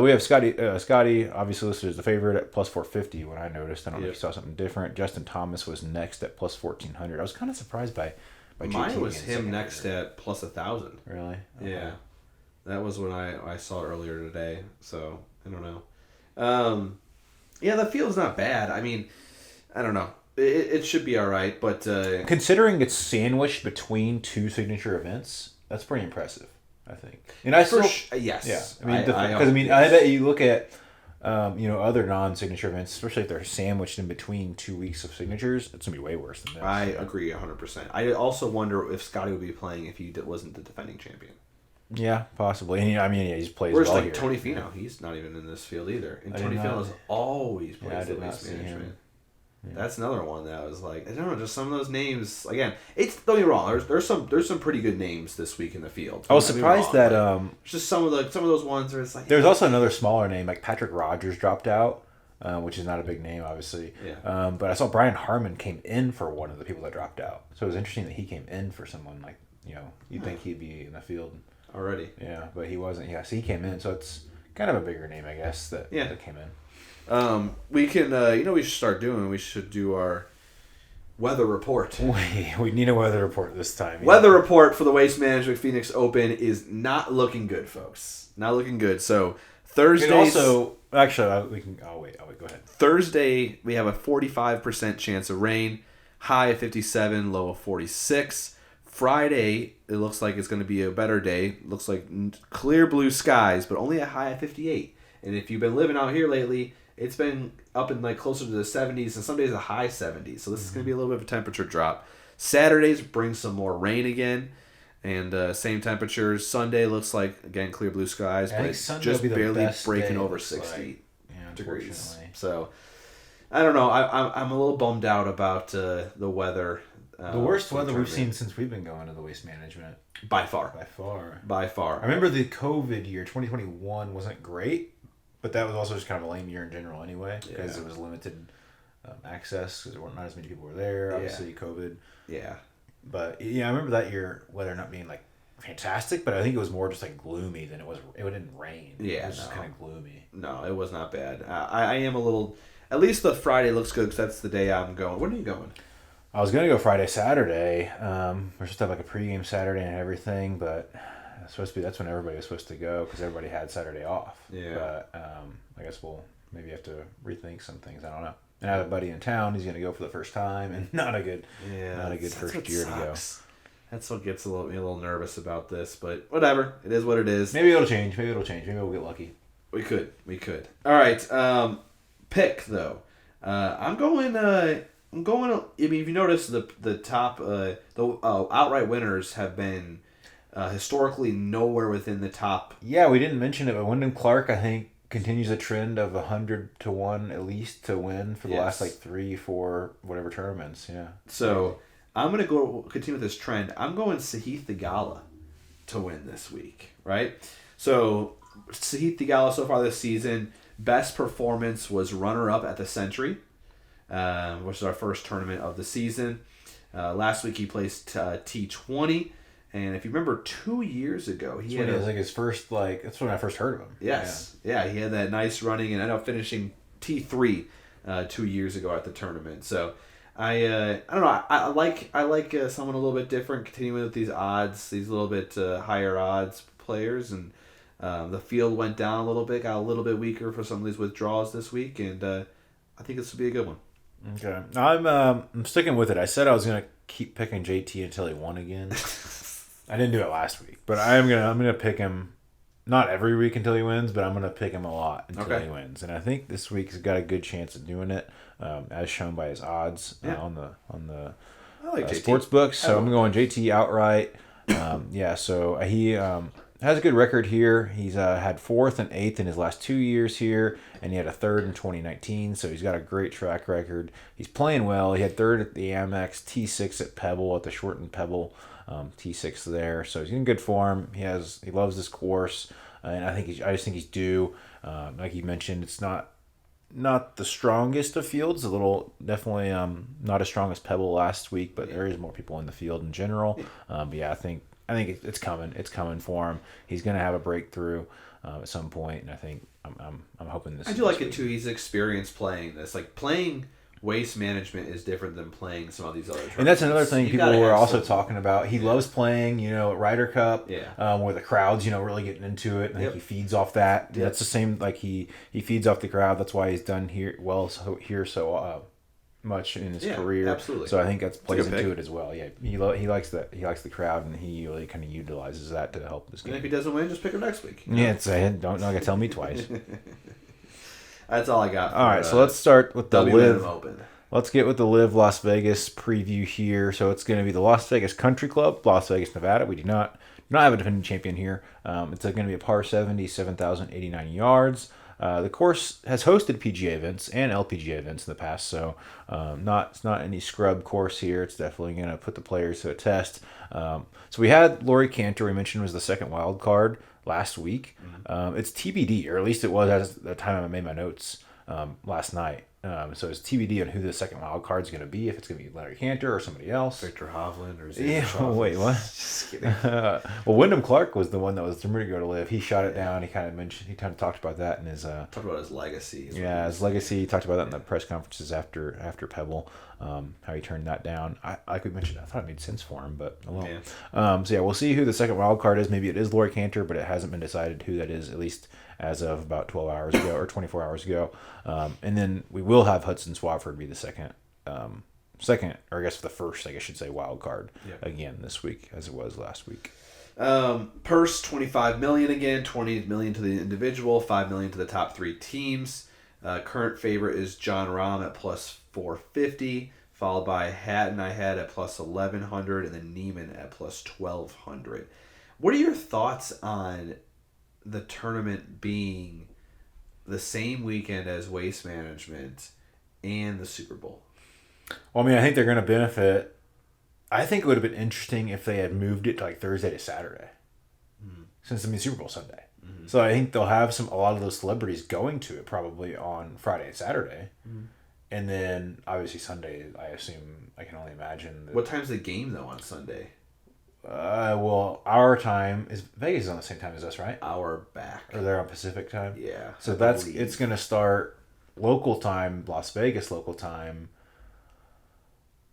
we have Scotty, obviously listed as the favorite at plus 450. When I noticed, I don't know if you saw something different. Justin Thomas was next at plus 1400. I was kind of surprised by mine was him next at plus 1,000. Really? Okay. Yeah, that was when I saw it earlier today. So I don't know. The field's not bad. I mean, I don't know. It should be all right, but considering it's sandwiched between two signature events, that's pretty impressive. I think, and I still yes. Yeah, I mean, I bet you look at other non-signature events, especially if they're sandwiched in between 2 weeks of signatures, it's gonna be way worse than this. I agree 100%. I also wonder if Scotty would be playing if he wasn't the defending champion. Yeah, possibly. And he's played well like here. Tony Finau, he's not even in this field either. And Tony Finau always plays the waste management. Yeah. That's another one that I was like, I don't know, just some of those names. Again, don't get me wrong. There's some pretty good names this week in the field. I was surprised that it's just some of those ones where it's like. There's also another smaller name like Patrick Rogers dropped out, which is not a big name, obviously. Yeah. But I saw Brian Harmon came in for one of the people that dropped out. So it was interesting that he came in for someone like you'd think he'd be in the field already. Yeah, but he wasn't. Yeah, so he came in. So it's kind of a bigger name, I guess, that came in. We can, we should start doing. We should do our weather report. We need a weather report this time. Weather report for the Waste Management Phoenix Open is not looking good, folks. Not looking good. So Thursday. Actually, we can. I'll wait. Go ahead. Thursday, we have a 45% chance of rain. High of 57, low of 46. Friday, it looks like it's going to be a better day. Looks like clear blue skies, but only a high of 58. And if you've been living out here lately, it's been up in closer to the 70s and some days a high 70s. So this is going to be a little bit of a temperature drop. Saturdays bring some more rain again, and same temperatures. Sunday looks like, again, clear blue skies, but just barely breaking over 60 degrees. So I don't know. I'm a little bummed out about the weather. The worst weather we've seen since we've been going to the Waste Management. By far. I remember the COVID year, 2021, wasn't great. But that was also just kind of a lame year in general anyway, because it was limited access, because there weren't not as many people were there, obviously COVID. Yeah. But, I remember that year, weather not being, fantastic, but I think it was more just, gloomy than it didn't rain. Yeah, it was just kind of gloomy. No, it was not bad. I am a little, at least the Friday looks good, because that's the day I'm going. When are you going? I was going to go Friday, Saturday. We're supposed to have, a pregame Saturday and everything, but... that's when everybody was supposed to go because everybody had Saturday off. Yeah. But I guess we'll maybe have to rethink some things. I don't know. And I have a buddy in town. He's going to go for the first time, and not a good first year to go. That's what gets me a little nervous about this, but whatever. It is what it is. Maybe it'll change. Maybe we'll get lucky. We could. All right. Pick though. I'm going. I mean, if you notice the top outright winners have been. Historically nowhere within the top. Yeah, we didn't mention it, but Wyndham Clark, I think, continues a trend of 100-1 at least to win for the last 3-4 whatever tournaments. Yeah. So I'm gonna continue with this trend. I'm going Sahith Theegala to win this week, right? So Sahith Theegala so far this season, best performance was runner-up at the Century, which is our first tournament of the season. Last week he placed T20. And if you remember 2 years ago, he had his first, that's when I first heard of him. Yes. Yeah, he had that nice running and ended up finishing T3 2 years ago at the tournament. So I don't know. I like someone a little bit different, continuing with these odds, these little bit higher odds players, and the field went down a little bit, got a little bit weaker for some of these withdrawals this week, and I think this will be a good one. Okay, I'm sticking with it. I said I was gonna keep picking JT until he won again. I didn't do it last week, but I'm gonna pick him. Not every week until he wins, but I'm going to pick him a lot until he wins. And I think this week he's got a good chance of doing it, as shown by his odds on the sports books. So I'm going JT outright. So he has a good record here. He's had 4th and 8th in his last 2 years here, and he had a 3rd in 2019. So he's got a great track record. He's playing well. He had 3rd at the Amex, T6 at Pebble, at the shortened Pebble. T6 there, so he's in good form. He loves this course, and I just think he's due. Like you mentioned, it's not the strongest of fields. A little definitely not as strong as Pebble last week, but there is more people in the field in general. But I think it's coming. It's coming for him. He's gonna have a breakthrough at some point, and I think I'm hoping this. I do like it too. He's experienced playing this, playing. Waste management is different than playing some of these other tournaments. And that's another thing people were also talking about. He loves playing, at Ryder Cup, where the crowd's, really getting into it. And I think he feeds off that. Yep. That's the same, he feeds off the crowd. That's why he's done so much in his career. Absolutely. So I think that plays into it as well. Yeah, he likes that. He likes the crowd, and he really kind of utilizes that to help this game. And if he doesn't win, just pick him next week. Don't gotta tell me twice. That's all I got. All right, so let's start with the LIV Open. Let's get with the LIV Las Vegas preview here. So it's going to be the Las Vegas Country Club, Las Vegas, Nevada. We do not have a defending champion here. It's going to be a par 70, 7,089 yards. The course has hosted PGA events and LPGA events in the past, so it's not any scrub course here. It's definitely going to put the players to a test. So we had Laurie Cantor, we mentioned, was the second wild card last week. It's TBD, or at least it was at the time I made my notes last night. So it's TBD on who the second wild card is going to be, if it's going to be Larry Cantor or somebody else. Victor Hovland or Xander wait, what? Just kidding. Well, Wyndham Clark was the one that was rumored to go to LIV. He shot it down. He kind of talked about that in his... talked about his legacy. His legacy. He talked about that in the press conferences after Pebble, how he turned that down. Like we mentioned, I thought it made sense for him, but we'll see who the second wild card is. Maybe it is Laurie Cantor, but it hasn't been decided who that is, at least as of about 12 hours ago or 24 hours ago. And then we will have Hudson Swafford be the second, or I guess the first, I should say, wild card again this week, as it was last week. Purse $25 million again, $20 million to the individual, $5 million to the top 3 teams. Current favorite is Jon Rahm at plus 450, followed by Hatton I had at plus 1100, and then Niemann at plus 1200. What are your thoughts on the tournament being the same weekend as Waste Management and the Super Bowl? Well, I think they're going to benefit. I think it would have been interesting if they had moved it to Thursday to Saturday, since Super Bowl Sunday. Mm-hmm. So I think they'll have a lot of those celebrities going to it probably on Friday and Saturday, and then obviously Sunday. I can only imagine. What time's the game though on Sunday? Well, our time is Vegas is on the same time as us, right? Hour back. Or they're on Pacific time. Yeah. So it's going to start local time, Las Vegas local time.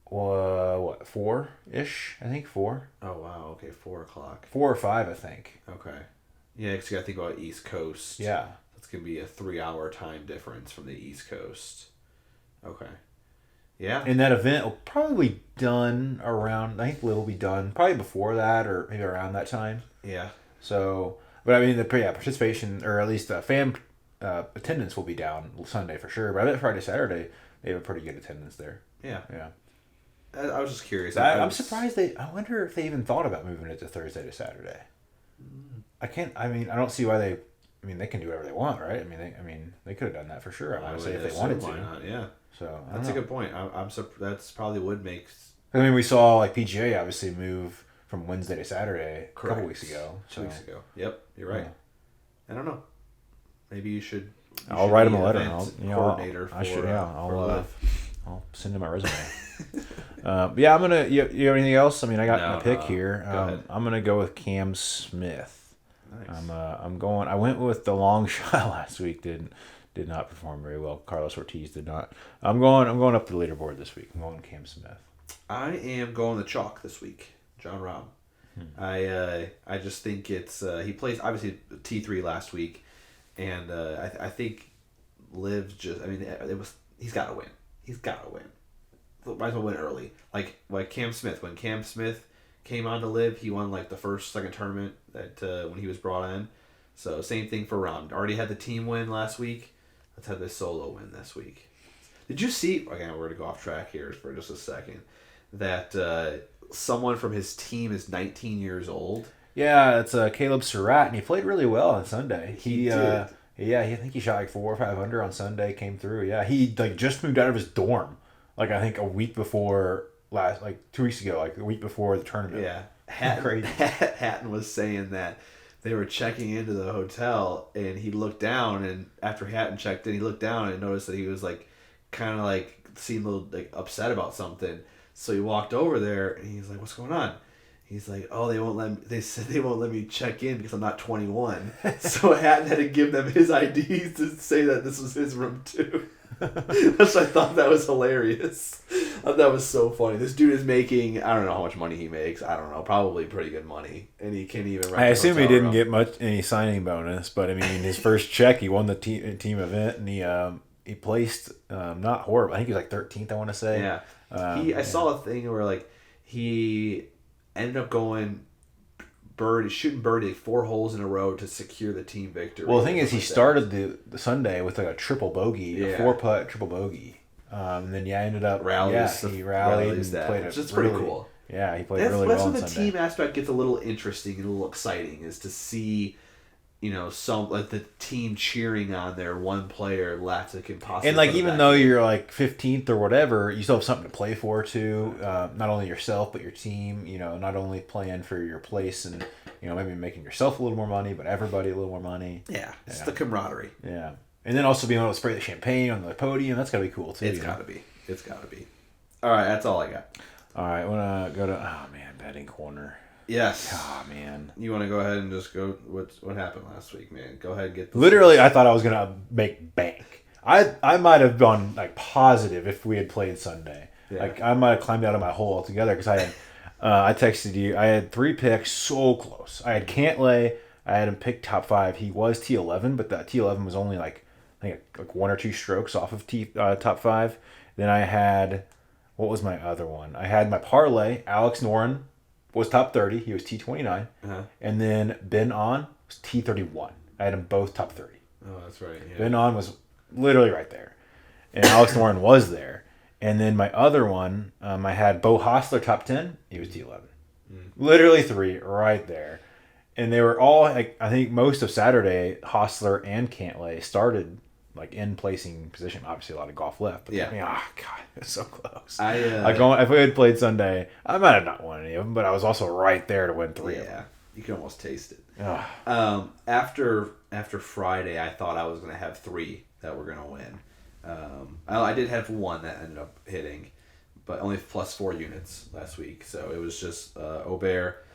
4-ish? I think 4. Oh wow. Okay, 4 o'clock. 4 or 5, I think. Okay. Yeah, because you got to think about East Coast. Yeah. It's going to be a 3-hour time difference from the East Coast. Okay. Yeah. And that event will probably be done around, I think will be done probably before that or maybe around that time. Yeah. So, but the participation, or at least the fan attendance will be down Sunday for sure. But I bet Friday, Saturday, they have a pretty good attendance there. Yeah. Yeah. I was just curious. I'm surprised I wonder if they even thought about moving it to Thursday to Saturday. I don't see why they can do whatever they want, right? They could have done that for sure. I would say if they wanted to. Why not? Yeah. So that's a good point. That's probably would make. We saw PGA obviously move from Wednesday to Saturday a couple weeks ago. 2 weeks ago. Yep, you're right. Yeah. I don't know. Maybe you should. I'll write them a letter. Coordinator for LIV. I'll send him my resume. Yeah, I'm gonna. You have anything else? I mean, I got my pick here. Go ahead. I'm gonna go with Cam Smith. Nice. I'm going. I went with the long shot last week. Did not perform very well. Carlos Ortiz did not. I'm going up the leaderboard this week. I'm going Cam Smith. I am going the chalk this week. Jon Rahm. I just think it's he plays obviously T3 last week, and I think LIV just. I mean, he's got to win. He's got to win. Might as well win early. Like Cam Smith. When Cam Smith came on to LIV, he won like the first, second tournament that when he was brought in. So same thing for Rahm. Already had the team win last week. Let's have this solo win this week. Did you see? Again, we're gonna go off track here for just a second. That someone from his team is 19 years old. Yeah, it's Caleb Surratt, and he played really well on Sunday. He did. Yeah, I think he shot like 4 or 5 under on Sunday. Came through. Yeah, he like just moved out of his dorm. Like I think a week before 2 weeks ago, like the week before the tournament. Yeah, Hatton was saying that they were checking into the hotel, and he looked down, and after Hatton checked in, he looked down and noticed that he was like, kind of like seemed a little like upset about something. So he walked over there, and he's like, "What's going on?" He's like, "Oh, they said they won't let me check in because I'm not 21." So Hatton had to give them his IDs to say that this was his room too. Which I thought that was hilarious. I thought that was so funny. This dude is making, I don't know how much money he makes. I don't know, probably pretty good money, and he can't even. I assume he didn't get any signing bonus, but I mean, his first check, he won the team event, and he placed not horrible. I think he was like 13th. I want to say. Yeah. I saw a thing where like he ended up going shooting birdie 4 holes in a row to secure the team victory. Well, the thing is, he started the Sunday with like a triple bogey, a 4-putt triple bogey. And then ended up he rallied and played it. It's pretty cool. Yeah, he played really well on Sunday. That's when the team aspect gets a little interesting and a little exciting, is to see, some like the team cheering on their one player left that can possibly. And like even though you're like 15th or whatever, you still have something to play for too. Not only yourself but your team. Not only playing for your place and maybe making yourself a little more money, but everybody a little more money. Yeah, it's the camaraderie. Yeah, and then also being able to spray the champagne on the podium. That's gotta be cool too. It's gotta be. It's gotta be. All right, that's all I got. All right, I wanna go to betting corner. Yes. Oh, man. You want to go ahead and just go? What happened last week, man? Go ahead and get. Literally, I thought I was gonna make bank. I might have gone like positive if we had played Sunday. Yeah. Like I might have climbed out of my hole altogether because I had. I texted you. I had 3 picks, so close. I had Cantlay. I had him pick top 5. He was T11, but that T11 was only like 1 or 2 strokes off of top 5. Then I had, what was my other one? I had my parlay. Alex Noren was top 30. He was T29. And then Ben On was T31. I had them both top 30. Oh, that's right. Yeah. Ben On was literally right there. And Alex Noren was there. And then my other one, I had Bo Hostler top 10. He was T11. Literally 3 right there. And they were all, I think most of Saturday, Hostler and Cantlay started in placing position. Obviously, a lot of golf left. But God, it's so close. If we had played Sunday, I might have not won any of them, but I was also right there to win 3 of them. Yeah, you can almost taste it. After Friday, I thought I was going to have 3 that were going to win. I did have 1 that ended up hitting, but only plus 4 units last week. So it was just Aubert.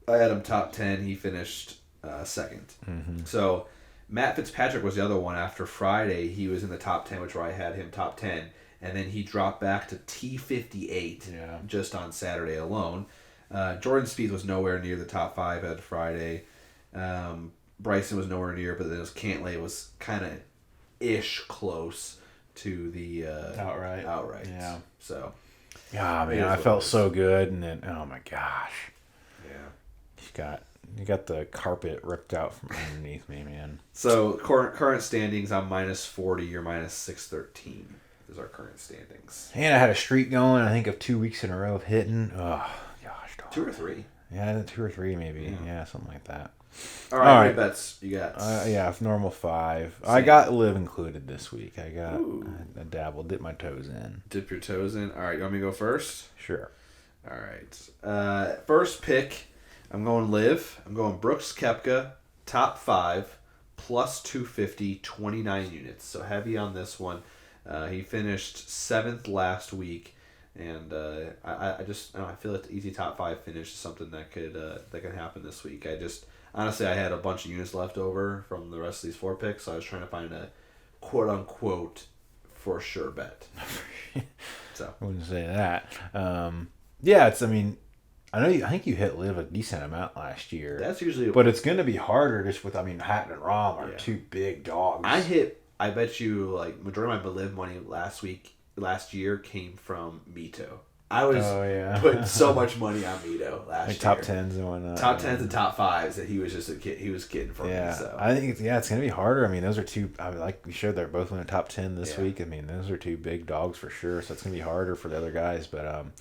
I had him top 10. He finished second. Mm-hmm. So Matt Fitzpatrick was the other one. After Friday, he was in the top 10, which I had him top 10. And then he dropped back to T58 just on Saturday alone. Jordan Spieth was nowhere near the top 5 at Friday. Bryson was nowhere near, but then Cantlay was kind of ish close to the outright. Yeah. So. Yeah, man, I felt so good, and then oh my gosh. Yeah. You got the carpet ripped out from underneath me, man. So current standings, I'm minus 40. You're minus 613. Is our current standings. And I had a streak going. I think of 2 weeks in a row of hitting. Oh gosh. 2 or 3. Yeah, 2 or 3 maybe. Yeah, something like that. All right. What bets you got? Normal 5. Same. I got LIV included this week. I dabbled, dipped my toes in. Dip your toes in. All right, you want me to go first? Sure. All right. First pick, I'm going LIV. I'm going Brooks Koepka, top 5, plus 250, 29 units. So heavy on this one. He finished 7th last week, and I feel like the easy top 5 finish is something that can happen this week. Honestly, I had a bunch of units left over from the rest of these 4 picks, so I was trying to find a quote unquote for sure bet. So I wouldn't say that. Yeah, I think you hit LIV a decent amount last year. That's usually, but it's going to be harder just with. Hatton and Rahm are 2 big dogs. I bet you like majority of my LIV money last year came from Mito. I was putting so much money on Mito last year. Top 10s and whatnot. Top 10s and top 5s that he was just he was kidding for me. So I think it's going to be harder. Those are 2. Like we showed, they're both in the top 10 this week. Those are 2 big dogs for sure. So it's going to be harder for the other guys. But I'm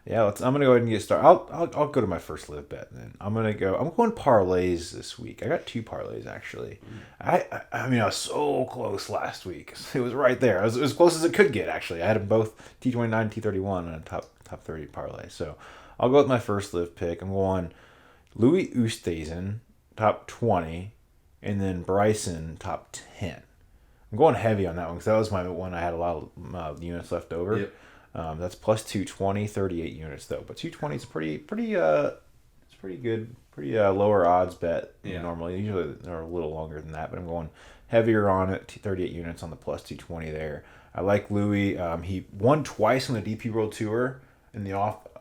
going to go ahead and get started. I'll go to my first LIV bet then. I'm going parlays this week. I got 2 parlays actually. I was so close last week. It was right there. I was as close as it could get actually. I had them both T29, T31 and a top 30 parlay. So I'll go with my first LIV pick. I'm going Louis Oosthuizen, top 20, and then Bryson, top 10. I'm going heavy on that one because that was my one I had a lot of units left over. Yep. That's plus 220, 38 units though. But 220 is pretty good, lower odds bet normally. Usually they're a little longer than that, but I'm going heavier on it. 38 units on the plus 220 there. I like Louis. He won twice on the DP World Tour in the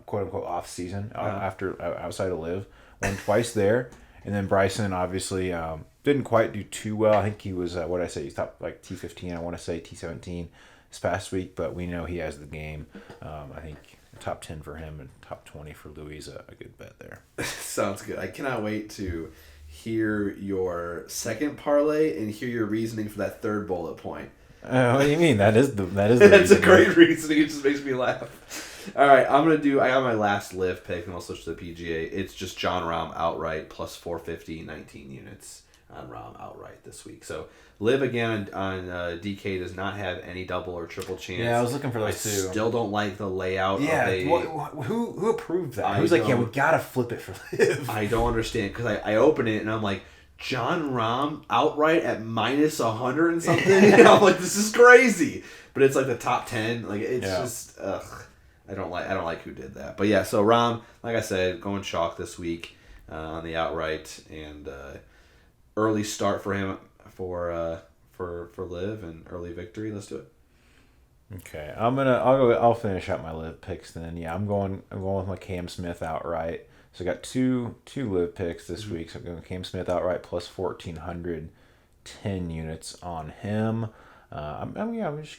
quote unquote off season after outside of LIV. Won twice there, and then Bryson obviously didn't quite do too well. I think he was he's top like T15. I want to say T17 this past week, but we know he has the game. I think top 10 for him and top 20 for Louis is a good bet there. Sounds good. I cannot wait to hear your second parlay and hear your reasoning for that third bullet point. What do you mean? That is the That's a great reasoning. It just makes me laugh. All right, I got my last LIV pick, and I'll switch to the PGA. It's just Jon Rahm outright plus 450, 19 units on Rahm outright this week. So LIV again on DK does not have any double or triple chance. Yeah, I was looking for those too. Still don't like the layout. Yeah, who approved that? Who's like, we gotta flip it for LIV. I don't understand because I open it and I'm like, Jon Rahm outright at minus 100 and something. And I'm like, this is crazy. But it's like the top 10. Like it's just I don't like who did that. But yeah, so Rahm, like I said, going chalk this week on the outright, and early start for him for LIV and early victory. Let's do it. Okay, I'll finish out my LIV picks then. Yeah, I'm going with my Cam Smith outright. So I got two LIV picks this week. So I'm going Cam Smith outright plus 1,400, 10 units on him. I'm just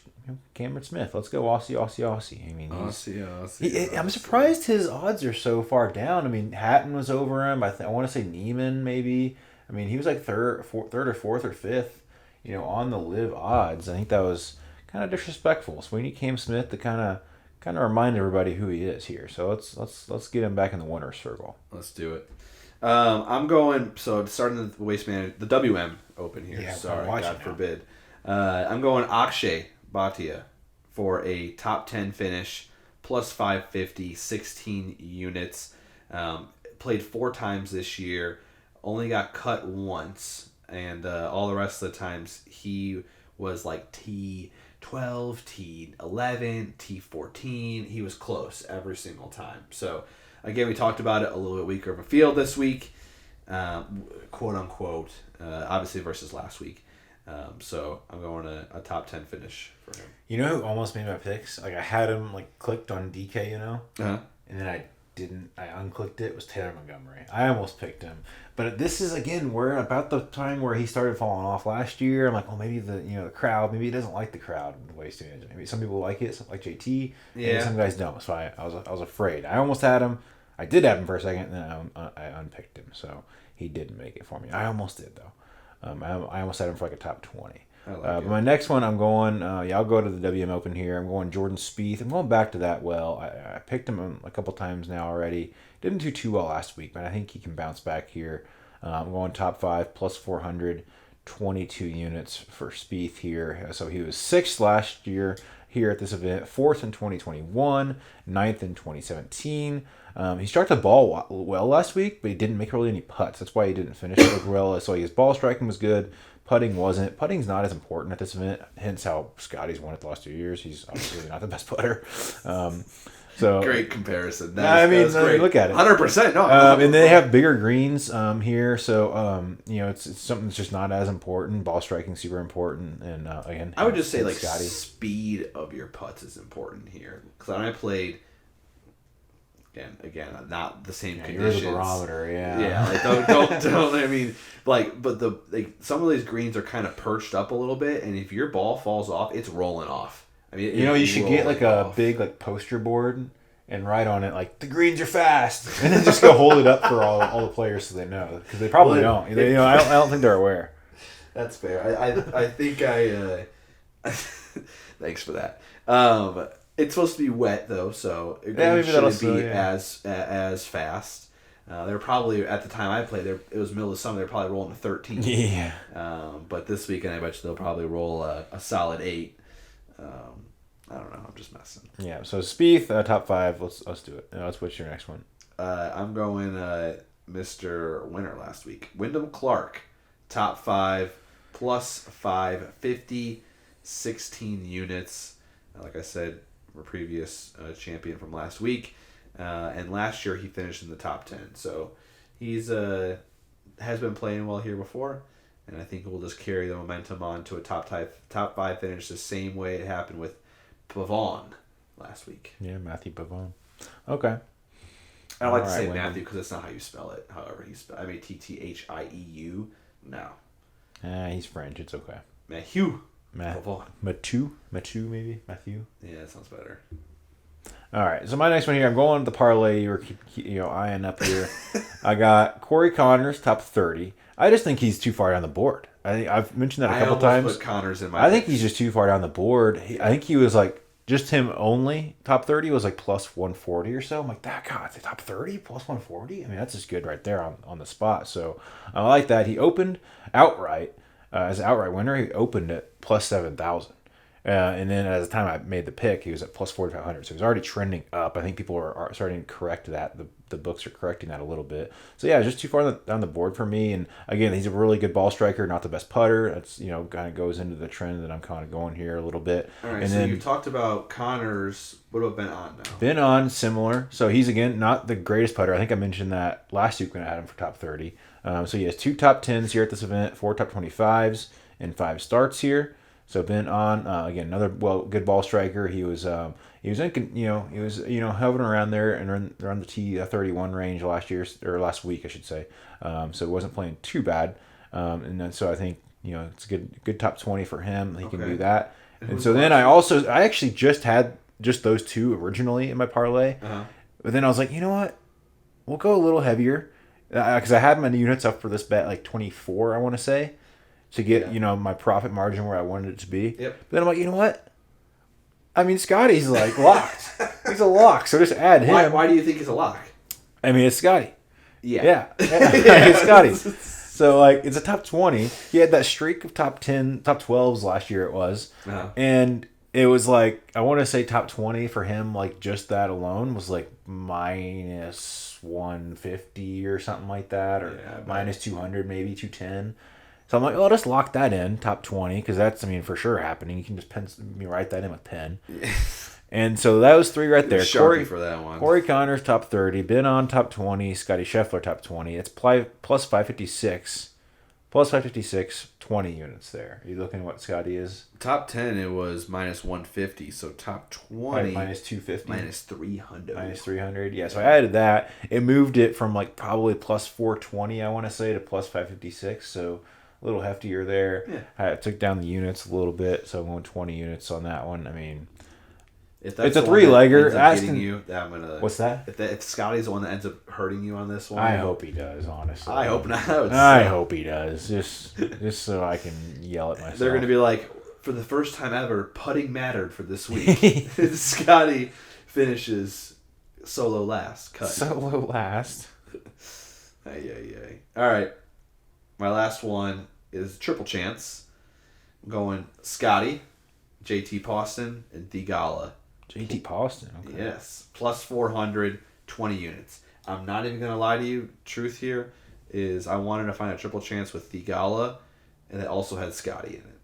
Cameron Smith. Let's go Aussie. Aussie. I'm surprised his odds are so far down. Hatton was over him. I want to say Niemann maybe. He was like third or fourth or fifth, on the LIV odds. I think that was kind of disrespectful. So we need Cam Smith to kind of remind everybody who he is here. So let's get him back in the winner's circle. Let's do it. I'm going. So starting the Waste Management, the WM Open here. Yeah, sorry, God forbid. I'm going Akshay Bhatia for a top 10 finish, plus 550, 16 units. Played 4 times this year, only got cut once, and all the rest of the times he was like T12, T11, T14. He was close every single time. So again, we talked about it, a little bit weaker of a field this week, quote unquote, obviously versus last week. So I'm going a top 10 finish for him. You know who almost made my picks? Like I had him clicked on DK, and then I didn't. I unclicked it. It was Taylor Montgomery. I almost picked him, but this is again we're about the time where he started falling off last year. I'm like, maybe the crowd. Maybe he doesn't like the crowd in the Waste Management. Maybe some people like it, like JT. Yeah. And some guys don't. So I was afraid. I almost had him. I did have him for a second, and then I unpicked him. So he didn't make it for me. I almost did though. I almost had him for a top 20. But my next one, I'm going. I'll go to the WM Open here. I'm going Jordan Spieth. I'm going back to that well. I picked him a couple times now already. Didn't do too well last week, but I think he can bounce back here. I'm going top 5 plus 400, 22 units for Spieth here. So he was 6th last year here at this event. 4th in 2021, 9th in 2017. He struck the ball well last week, but he didn't make really any putts. That's why he didn't finish it well. So his ball striking was good. Putting wasn't. Putting's not as important at this event, hence how Scottie's won it the last 2 years. He's obviously not the best putter. So great comparison. That's great. Look at it. 100%. No. And they have bigger greens here, so it's something that's just not as important. Ball striking super important, and again, I would just say Scottie. speed of your putts is important here. Because when I played, again, not the same conditions. You're the barometer, yeah. Yeah, like don't. I mean, like, but some of these greens are kind of perched up a little bit, and if your ball falls off, it's rolling off. I mean, you should get like a big like poster board and write on it like the greens are fast, and then just go hold it up for all the players so they know, because they probably don't. I don't think they're aware. That's fair. I think thanks for that. It's supposed to be wet though, so it shouldn't be as fast. They're probably, at the time I played, it was middle of summer. They're probably rolling a 13. Yeah. But this weekend, I bet you they'll probably roll a solid 8. I don't know. I'm just messing. Yeah. So Spieth, top 5. Let's do it. What's your next one? I'm going Mr. Winner last week. Wyndham Clark, top 5, plus 550, 16 units. Like I said, our previous champion from last week. And last year he finished in the top 10. So he's has been playing well here before, and I think we'll just carry the momentum on to a top 5 finish the same way it happened with Pavon last week. Yeah, Matthew Pavon. Okay. I don't like to say Matthew because that's not how you spell it. However, TthieU. No. He's French. It's okay. Matthew. Pavon. Mathieu, maybe? Matthew? Yeah, that sounds better. All right, so my next one here, I'm going to the parlay you were eyeing up here. I got Corey Connors, top 30. I just think he's too far down the board. I've mentioned that a couple times. Put Connors in my I think he's just too far down the board. I think he was like, just him only, top 30 was like plus 140 or so. I'm like, God, the top 30 plus 140? I mean, that's just good right there on the spot. So I like that. He opened outright, as an outright winner, he opened at plus 7,000. And then at the time I made the pick, he was at plus 4,500. So he was already trending up. I think people are starting to correct that. The books are correcting that a little bit. So yeah, just too far down the board for me. And again, he's a really good ball striker, not the best putter. That's, kind of goes into the trend that I'm kind of going here a little bit. All right, and so then, you talked about Connors. What about Ben On now? Ben On, similar. So he's, again, not the greatest putter. I think I mentioned that last week when I had him for top 30. So he has 2 top 10s here at this event, 4 top 25s, and 5 starts here. So Ben On, again, another good ball striker. He was hovering around there and around the T31 range last week, I should say. So it wasn't playing too bad. And then so I think it's a good top 20 for him. He can do that. And so then I actually just had just those 2 originally in my parlay. Uh-huh. But then I was like, you know what? We'll go a little heavier because I had my units up for this bet like 24, I want to say, to get my profit margin where I wanted it to be. Yep. But then I'm like, you know what? I mean, Scottie's like locked. He's a lock, so just add him. Why do you think he's a lock? I mean, it's Scottie. Yeah. It's Scottie. So like, it's a top 20. He had that streak of top 10, top 12s last year. It was, and it was like, I want to say top 20 for him. Like just that alone was like minus 150 or something like that, or minus 200, maybe 210. So I'm like, oh, just lock that in, top 20, because that's, for sure happening. You can just write that in with pen. Yeah. And so that was 3 right there. Corey for that one. Corey Connors, top 30. Ben On, top 20. Scottie Scheffler, top 20. It's plus 556. Plus 556, 20 units there. Are you looking at what Scottie is? Top 10, it was minus 150. So top 20. Minus 250. Minus 300. Minus 300. Yeah, so I added that. It moved it from like probably plus 420, I want to say, to plus 556. So a little heftier there. Yeah. I took down the units a little bit, so I'm going 20 units on that one. If that's it's a 3-legger. What's that? If Scottie's the one that ends up hurting you on this one, I hope he does. Honestly, I hope not. I hope he does. Just so I can yell at myself. They're going to be like, for the first time ever, putting mattered for this week. Scottie finishes solo last. Cut. Solo last. Ay. All right. My last one is triple chance. I'm going Scottie, JT Poston and Thigala. JT Poston. Okay. Yes, plus 400, 20 units. I'm not even gonna lie to you. Truth here is I wanted to find a triple chance with Thigala, and it also had Scottie in it,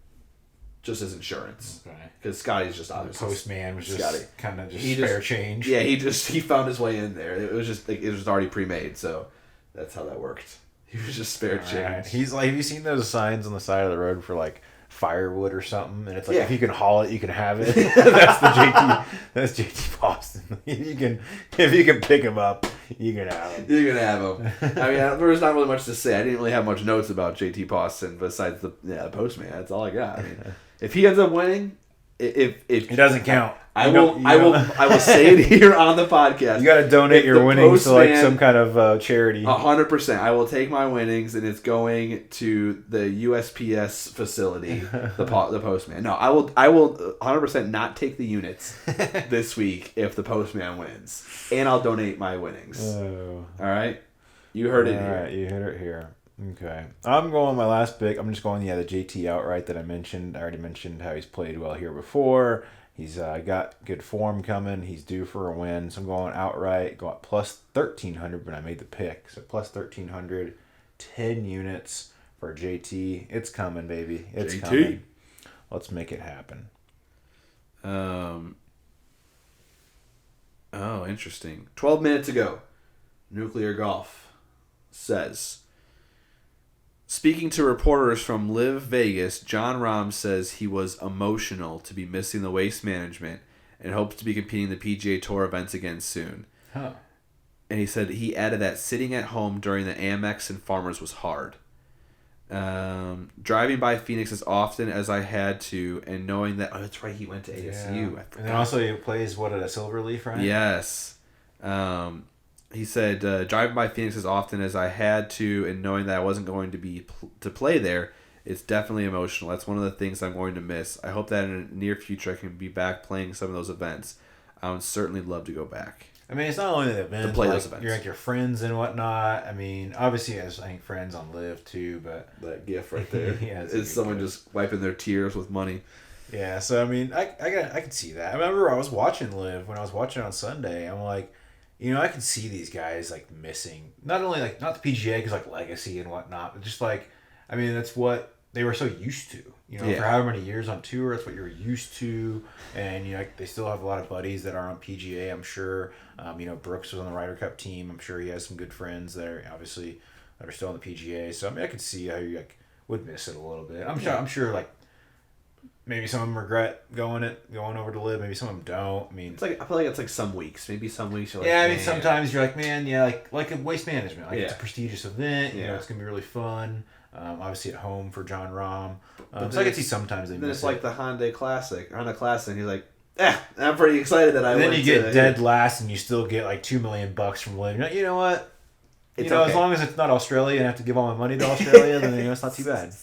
just as insurance. Okay. Because Scottie's just obviously the postman was just kind of just spare change. Yeah, he found his way in there. It was just like, it was already pre-made, so that's how that worked. He was just spare change. Right. He's like, have you seen those signs on the side of the road for like firewood or something? And it's like, if you can haul it, you can have it. That's the JT. That's JT Boston. If you can pick him up, you can have him. You can have him. I mean, there's not really much to say. I didn't really have much notes about JT Boston besides the postman. That's all I got. I mean, if he ends up winning, if it doesn't count. I will say it here on the podcast. You got to donate your winnings to like some kind of charity. 100%. I will take my winnings, and it's going to the USPS facility. The postman. No, I will 100% not take the units this week if the postman wins, and I'll donate my winnings. Oh. All right, you heard it here. All right, you heard it here. Okay, I'm going my last pick. I'm just going the JT outright that I mentioned. I already mentioned how he's played well here before. He's got good form coming. He's due for a win. So I'm going outright. Go at plus 1,300 when I made the pick. So plus 1,300, 10 units for JT. It's coming, baby. It's coming. Let's make it happen. Oh, interesting. 12 minutes ago, Nuclear Golf says, speaking to reporters from LIV Vegas, Jon Rahm says he was emotional to be missing the Waste Management and hopes to be competing in the PGA Tour events again soon. Huh. And he said he added that sitting at home during the Amex and Farmers was hard. Driving by Phoenix as often as I had to, and knowing that, that's right, he went to ASU. Yeah. And then also he plays, at a Silverleaf, right? Yes. He said, driving by Phoenix as often as I had to, and knowing that I wasn't going to be to play there, it's definitely emotional. That's one of the things I'm going to miss. I hope that in the near future I can be back playing some of those events. I would certainly love to go back. I mean, it's not only the events. To play those events. You're like your friends and whatnot. I mean, obviously he has, I think, friends on LIV too, but that gift right there yeah, is someone just wiping their tears with money. Yeah, so I mean, I can see that. I remember I was watching LIV when I was watching on Sunday. I'm like, I can see these guys like missing not only like not the PGA because like legacy and whatnot, but just like, I mean, that's what they were so used to. For however many years on tour, that's what you're used to, and like they still have a lot of buddies that are on PGA. I'm sure. Brooks was on the Ryder Cup team. I'm sure he has some good friends there, obviously, that are still on the PGA. So I mean, I could see how you like would miss it a little bit. I'm sure like maybe some of them regret going over to LIV. Maybe some of them don't. I mean, it's like I feel like it's like some weeks. Maybe some weeks you're like, yeah. I mean, sometimes you're like, man, yeah, like a Waste Management. Like it's a prestigious event. It's gonna be really fun. Obviously at home for Jon Rahm. So I can see sometimes they miss it. Then it's like the Honda Classic, and he's like, I'm pretty excited that I. And then you get dead last, and you still get like $2 million from LIV. You know what? It's okay. As long as it's not Australia, and I have to give all my money to Australia, then it's not too bad.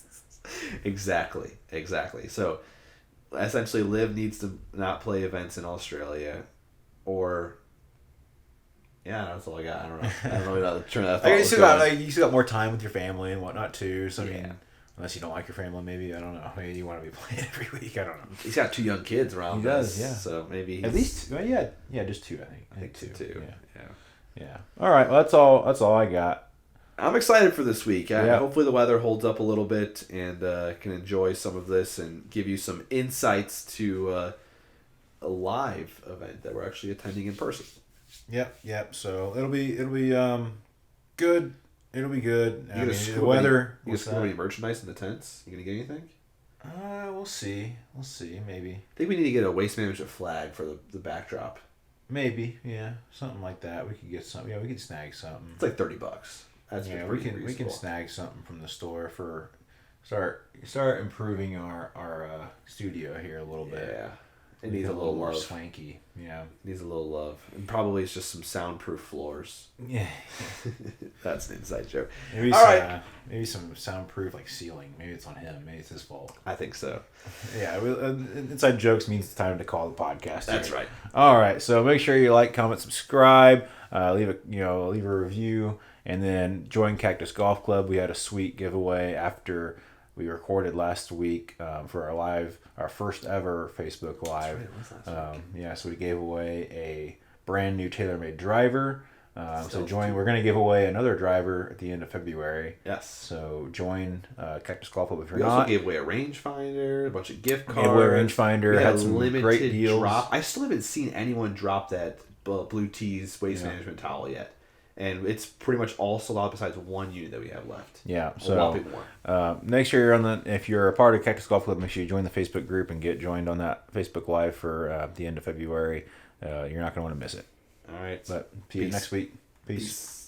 Exactly. So, essentially, LIV needs to not play events in Australia, or. Yeah, that's all I got. I don't know. I don't know how to turn that. You still got more time with your family and whatnot too. So I mean, unless you don't like your family, maybe I don't know. Maybe you want to be playing every week. I don't know. He's got 2 young kids around. He does, yeah. So maybe at least, just 2. I think 2. Yeah. All right. Well, that's all I got. I'm excited for this week. Hopefully the weather holds up a little bit and can enjoy some of this and give you some insights to a live event that we're actually attending in person. Yep. So it'll be good. It'll be good. The weather. You gonna score any merchandise in the tents? You gonna get anything? We'll see. Maybe. I think we need to get a Waste Management flag for the backdrop. Maybe. Yeah. Something like that. We could get something. Yeah, we could snag something. It's like $30. That's we can snag something from the store for start improving our studio here a little bit. Yeah. It needs a little more love. Swanky. Yeah. Needs a little love. And probably it's just some soundproof floors. Yeah. That's an inside joke. Maybe some soundproof like ceiling. Maybe it's on him. Maybe it's his fault. I think so. Yeah. Inside jokes means it's time to call the podcast. That's right. All right. So make sure you like, comment, subscribe, leave a review, and then join Cactus Golf Club. We had a sweet giveaway after we recorded last week for our first ever Facebook Live. That's right, it was last week. Yeah, so we gave away a brand new TaylorMade driver. So we're going to give away another driver at the end of February. Yes. So join Cactus Golf Club if you're We not. also gave away a rangefinder, a bunch of gift cards. Gave away a rangefinder. We had some limited great deals. drop. I still haven't seen anyone drop that Blue Tees waste management towel yet. And it's pretty much all sold out besides one unit that we have left. Yeah, A so whopping one. make sure if you're a part of Cactus Golf Club, make sure you join the Facebook group and get joined on that Facebook Live for the end of February. You're not going to want to miss it. All right. But see you next week. Peace.